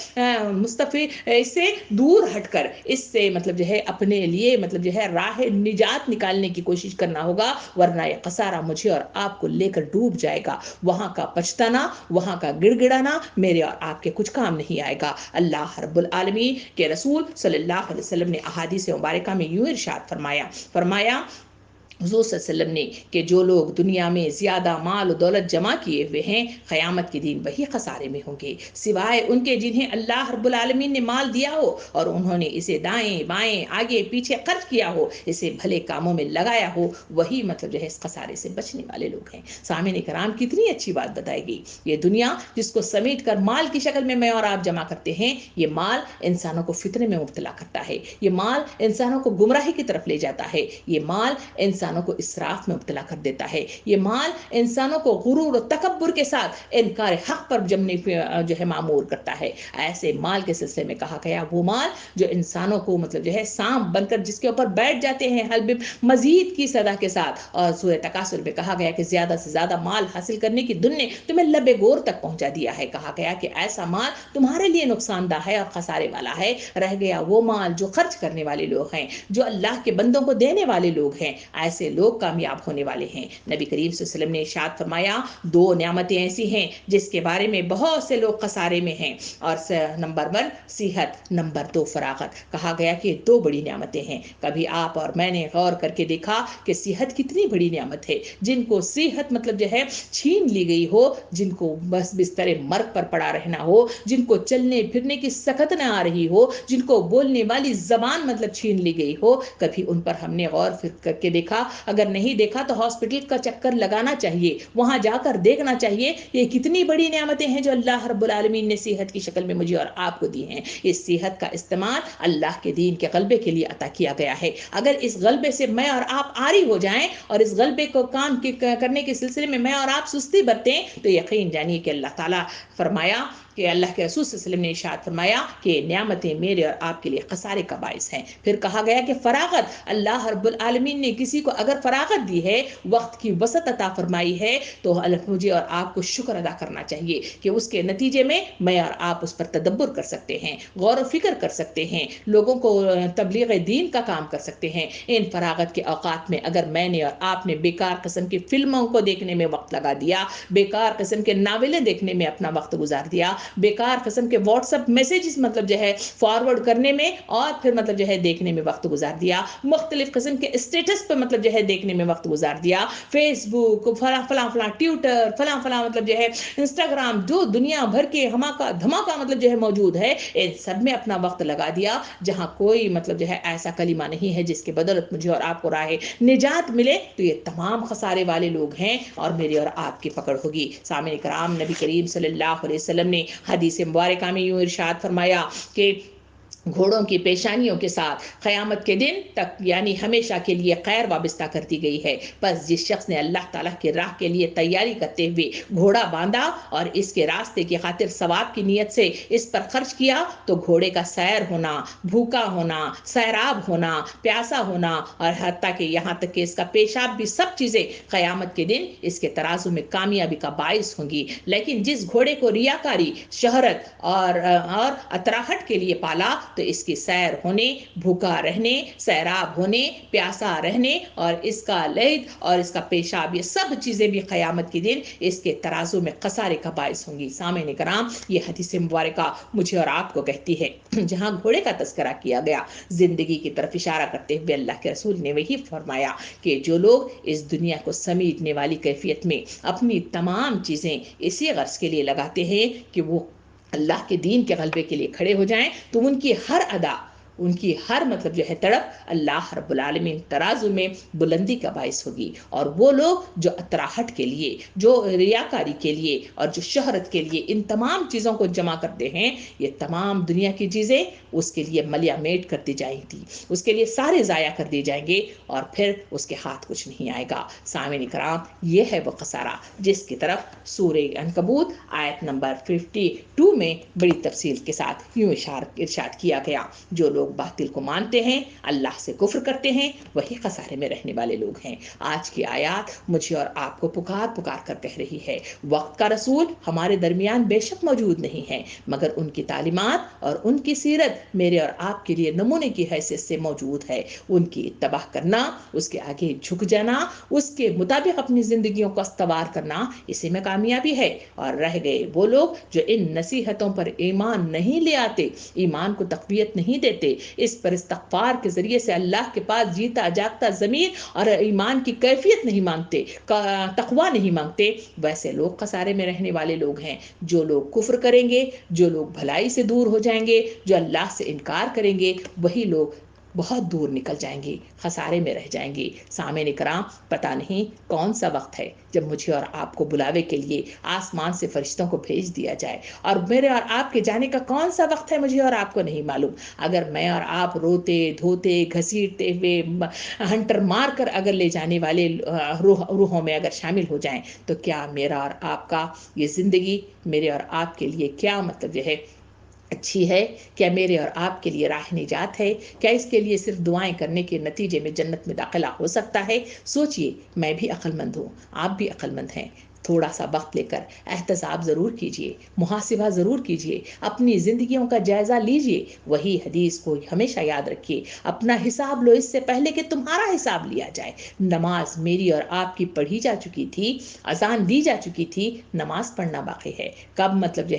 مستفی اس سے دور ہٹ کر اس سے مطلب جو ہے اپنے لیے مطلب جو ہے راہ نجات نکالنے کی کوشش کرنا ہوگا، ورنہ یہ خسارہ مجھے اور آپ کو لے کر ڈوب جائے گا، وہاں کا پچھتانا، وہاں کا گڑ گڑانا میرے اور آپ کے کچھ کام نہیں آئے گا۔ اللہ رب العالمین کے رسول صلی اللہ علیہ وسلم نے احادیث مبارکہ میں یوں ارشاد فرمایا حضور صلی اللہ علیہ وسلم نے کہ جو لوگ دنیا میں زیادہ مال و دولت جمع کیے ہوئے ہیں قیامت کے دن وہی خسارے میں ہوں گے، سوائے ان کے جنہیں اللہ رب العالمین نے مال دیا ہو اور انہوں نے اسے دائیں بائیں آگے پیچھے خرچ کیا ہو، اسے بھلے کاموں میں لگایا ہو، وہی مطلب جو ہے اس خسارے سے بچنے والے لوگ ہیں۔ سامعین کرام کتنی اچھی بات بتائی گئی، یہ دنیا جس کو سمیٹ کر مال کی شکل میں اور آپ جمع کرتے ہیں، یہ مال انسانوں کو فتنے میں مبتلا کرتا ہے، یہ مال انسانوں کو گمراہی کی طرف لے جاتا ہے، یہ مال انسانوں کو اسراف میں مبتلا کر دیتا ہے، یہ مال انسانوں کو غرور و تکبر کے ساتھ انکار حق پر جمنے جو ہے معمور کرتا ہے۔ ایسے مال کے سلسلے میں کہا گیا وہ مال جو انسانوں کو مطلب جو ہے سانپ بن کر جس کے اوپر بیٹھ جاتے ہیں حلب مزید کی صدا کے ساتھ، اور سورہ تکاثر میں کہا گیا کہ زیادہ سے زیادہ مال حاصل کرنے کی دن نے تمہیں لبے گور تک پہنچا دیا ہے، کہا گیا کہ ایسا مال تمہارے لیے نقصان دہ ہے اور خسارے والا ہے۔ رہ گیا وہ مال جو خرچ کرنے والے لوگ ہیں، جو اللہ کے بندوں کو دینے والے لوگ ہیں، ایسے لوگ کامیاب ہونے والے ہیں۔ نبی کریم صلی اللہ علیہ وسلم نے ارشاد فرمایا دو نعمتیں ایسی ہیں جس کے بارے میں بہت سے لوگ خسارے میں ہیں، اور نمبر 1 صحت، نمبر 2 فراغت۔ کہا گیا کہ دو بڑی نعمتیں ہیں۔ کبھی آپ اور میں نے غور کر کے دیکھا کہ صحت کتنی بڑی نعمت ہے، جن کو صحت مطلب جو ہے چھین لی گئی ہو، جن کو بس بستر مرگ پر پڑا رہنا ہو، جن کو چلنے پھرنے کی سکت نہ آ رہی ہو، جن کو بولنے والی زبان مطلب چھین لی گئی ہو، کبھی ان پر ہم نے غور کر کے دیکھا؟ اگر نہیں دیکھا تو ہاسپٹل کا چکر لگانا چاہیے، وہاں جا کر دیکھنا چاہیے، یہ کتنی بڑی نعمتیں ہیں جو اللہ رب العالمین نے صحت کی شکل میں مجھے اور آپ کو دی ہیں۔ اس صحت کا استعمال اللہ کے دین کے غلبے کے لیے عطا کیا گیا ہے۔ اگر اس غلبے سے میں اور آپ عاری ہو جائیں اور اس غلبے کو کرنے کے سلسلے میں میں اور آپ سستی برتیں تو یقین جانیے کہ اللہ تعالیٰ فرمایا کہ اللہ کے رسول صلی اللہ علیہ وسلم نے ارشاد فرمایا کہ نعمتیں میرے اور آپ کے لیے خسارے کا باعث ہیں۔ پھر کہا گیا کہ فراغت، اللہ رب العالمین نے کسی کو اگر فراغت دی ہے، وقت کی وسعت عطا فرمائی ہے، تو مجھے اور آپ کو شکر ادا کرنا چاہیے کہ اس کے نتیجے میں اور آپ اس پر تدبر کر سکتے ہیں، غور و فکر کر سکتے ہیں، لوگوں کو تبلیغ دین کا کام کر سکتے ہیں۔ ان فراغت کے اوقات میں اگر میں نے اور آپ نے بیکار قسم کی فلموں کو دیکھنے میں وقت لگا دیا، بیکار قسم کے ناولیں دیکھنے میں اپنا وقت گزار دیا، بیکار قسم کے واٹس ایپ میسیجز فارورڈ کرنے میں اور پھر دیکھنے میں وقت گزار دیا، مختلف قسم کے اسٹیٹس پہ دیکھنے میں وقت گزار دیا، فیس بک، فلاں فلاں فلاں ٹویٹر، فلاں فلاں انسٹاگرام، جو دنیا بھر کے دھماکہ موجود ہے، ان سب میں اپنا وقت لگا دیا، جہاں کوئی ایسا کلمہ نہیں ہے جس کے بدولت مجھے اور آپ کو راہ نجات ملے۔ تو یہ تمام خسارے والے لوگ ہیں اور میرے اور آپ کی پکڑ ہوگی۔ سامعین کرام، نبی کریم صلی اللہ علیہ وسلم نے حدیث مبارکہ میں یوں ارشاد فرمایا کہ گھوڑوں کی پیشانیوں کے ساتھ قیامت کے دن تک یعنی ہمیشہ کے لیے خیر وابستہ کر دی گئی ہے۔ بس جس شخص نے اللہ تعالیٰ کی راہ کے لیے تیاری کرتے ہوئے گھوڑا باندھا اور اس کے راستے کی خاطر ثواب کی نیت سے اس پر خرچ کیا، تو گھوڑے کا سیر ہونا، بھوکا ہونا، سیراب ہونا، پیاسا ہونا اور حتیٰ کہ یہاں تک کہ اس کا پیشاب بھی، سب چیزیں قیامت کے دن اس کے ترازو میں کامیابی کا باعث ہوں گی۔ لیکن جس گھوڑے کو ریاکاری، شہرت اور اتراہٹ کے لیے پالا، تو اس کی سیر ہونے، بھوکا رہنے، سیراب ہونے، پیاسا رہنے اور اس کا لید اور اس کا پیشاب، یہ سب چیزیں بھی قیامت کے دن اس کے ترازو میں خسارے کا باعث ہوں گی۔ سامعین کرام، یہ حدیث مبارکہ مجھے اور آپ کو کہتی ہے، جہاں گھوڑے کا تذکرہ کیا گیا، زندگی کی طرف اشارہ کرتے ہوئے اللہ کے رسول نے وہی فرمایا کہ جو لوگ اس دنیا کو سمیٹنے والی کیفیت میں اپنی تمام چیزیں اسی غرض کے لیے لگاتے ہیں کہ وہ اللہ کے دین کے غلبے کے لیے کھڑے ہو جائیں، تو ان کی ہر ادا، ان کی ہر تڑپ اللہ رب العالمین ترازو میں بلندی کا باعث ہوگی۔ اور وہ لوگ جو اتراہٹ کے لیے، جو ریاکاری کے لیے اور جو شہرت کے لیے ان تمام چیزوں کو جمع کرتے ہیں، یہ تمام دنیا کی چیزیں اس کے لیے ملیا میٹ کر دی جائیں گی، اس کے لیے سارے ضائع کر دی جائیں گے اور پھر اس کے ہاتھ کچھ نہیں آئے گا۔ سامعین کرام، یہ ہے وہ خسارہ جس کی طرف سورہ عنکبوت آیت نمبر 52 میں بڑی تفصیل کے ساتھ یوں ارشاد کیا گیا، جو لوگ باطل کو مانتے ہیں، اللہ سے کفر کرتے ہیں، وہی خسارے میں رہنے والے لوگ ہیں۔ آج کی آیات مجھے اور آپ کو پکار کر کہہ رہی ہے، وقت کا رسول ہمارے درمیان بے شک موجود نہیں ہے، مگر ان کی تعلیمات اور ان کی سیرت میرے اور آپ کے لیے نمونے کی حیثیت سے موجود ہے۔ ان کی اتباع کرنا، اس کے آگے جھک جانا، اس کے مطابق اپنی زندگیوں کو استوار کرنا، اسی میں کامیابی ہے۔ اور رہ گئے وہ لوگ جو ان نصیحتوں پر ایمان نہیں لے آتے، ایمان کو تقویت نہیں دیتے، اس پر استغفار کے ذریعے سے اللہ کے پاس جیتا جاگتا ضمیر اور ایمان کی کیفیت نہیں مانگتے، تقوی نہیں مانگتے، ویسے لوگ خسارے میں رہنے والے لوگ ہیں۔ جو لوگ کفر کریں گے، جو لوگ بھلائی سے دور ہو جائیں گے، جو اللہ سے انکار کریں گے، وہی لوگ بہت دور نکل جائیں گے، خسارے میں رہ جائیں گے۔ سامعین کرام، پتہ نہیں کون سا وقت ہے جب مجھے اور آپ کو بلاوے کے لیے آسمان سے فرشتوں کو بھیج دیا جائے، اور میرے اور آپ کے جانے کا کون سا وقت ہے مجھے اور آپ کو نہیں معلوم۔ اگر میں اور آپ روتے دھوتے گھسیٹتے ہوئے ہنٹر مار کر اگر لے جانے والے روحوں میں اگر شامل ہو جائیں، تو کیا میرا اور آپ کا یہ زندگی میرے اور آپ کے لیے کیا اچھی ہے؟ کیا میرے اور آپ کے لیے راہ نجات ہے؟ کیا اس کے لیے صرف دعائیں کرنے کے نتیجے میں جنت میں داخلہ ہو سکتا ہے؟ سوچئے، میں بھی عقل مند ہوں، آپ بھی عقل مند ہیں۔ تھوڑا سا وقت لے کر احتساب ضرور کیجئے، محاسبہ ضرور کیجئے، اپنی زندگیوں کا جائزہ لیجئے۔ وہی حدیث کو ہمیشہ یاد رکھیے، اپنا حساب لو اس سے پہلے کہ تمہارا حساب لیا جائے۔ نماز میری اور آپ کی پڑھی جا چکی تھی، اذان دی جا چکی تھی، نماز پڑھنا باقی ہے۔ کب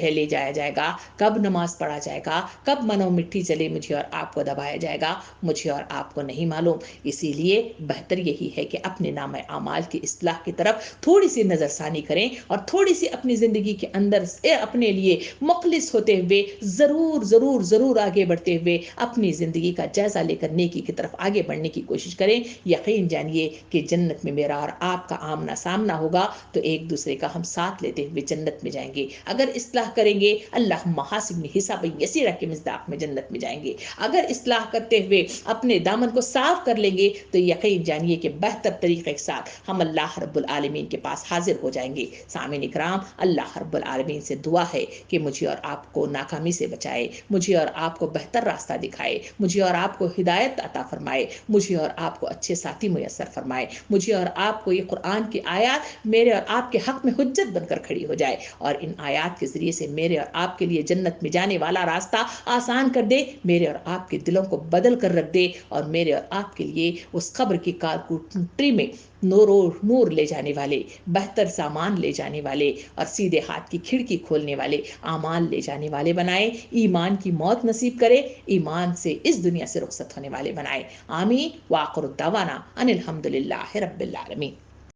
لے جایا جائے گا، کب نماز پڑھا جائے گا، کب منو مٹھی چلے مجھے اور آپ کو دبایا جائے گا، مجھے اور آپ کو نہیں معلوم۔ اسی لیے بہتر یہی ہے کہ اپنے نام اعمال کی اصلاح کی طرف تھوڑی سی نظر ثانی کریں اور تھوڑی سی اپنی زندگی کے اندر سے اپنے لیے مخلص ہوتے ہوئے ضرور آگے بڑھتے ہوئے اپنی زندگی کا جائزہ لے کر نیکی کی طرف آگے بڑھنے کی کوشش کریں۔ یقین جانیے کہ جنت میں میرا اور آپ کا آمنا سامنا ہوگا، تو ایک دوسرے کا ہم ساتھ لیتے ہوئے جنت میں جائیں گے۔ اگر اصلاح کریں گے، اللہ محاسب حساب یسیرہ کے مصداق میں جنت میں جائیں گے۔ اگر اصلاح کرتے ہوئے اپنے دامن کو صاف کر لیں گے، تو یقین جانیے کہ بہتر طریقے کے ساتھ ہم اللہ رب العالمین کے پاس حاضر ہو جائیں جائیں گے۔ سامعین اکرام، اللہ رب العالمین سے دعا ہے کہ مجھے اور آپ کو ناکامی سے بچائے، مجھے اور آپ کو بہتر راستہ دکھائے، مجھے اور آپ کو ہدایت عطا فرمائے، مجھے اور آپ کو اچھے ساتھی میسر فرمائے، مجھے اور آپ کو یہ قرآن کی آیات میرے اور آپ کے حق میں حجت بن کر کھڑی ہو جائے، اور ان آیات کے ذریعے سے میرے اور آپ کے لیے جنت میں جانے والا راستہ آسان کر دے، میرے اور آپ کے دلوں کو بدل کر رکھ دے، اور میرے اور آپ کے لیے اس قبر کی کارکوٹری میں نور لے جانے والے، بہتر سامان لے جانے والے، اور سیدھے ہاتھ کی کھڑکی کھولنے والے اعمال لے جانے والے بنائے، ایمان کی موت نصیب کرے، ایمان سے اس دنیا سے رخصت ہونے والے بنائے۔ آمین۔ وآخر الدعوانا ان الحمد للہ رب العالمین۔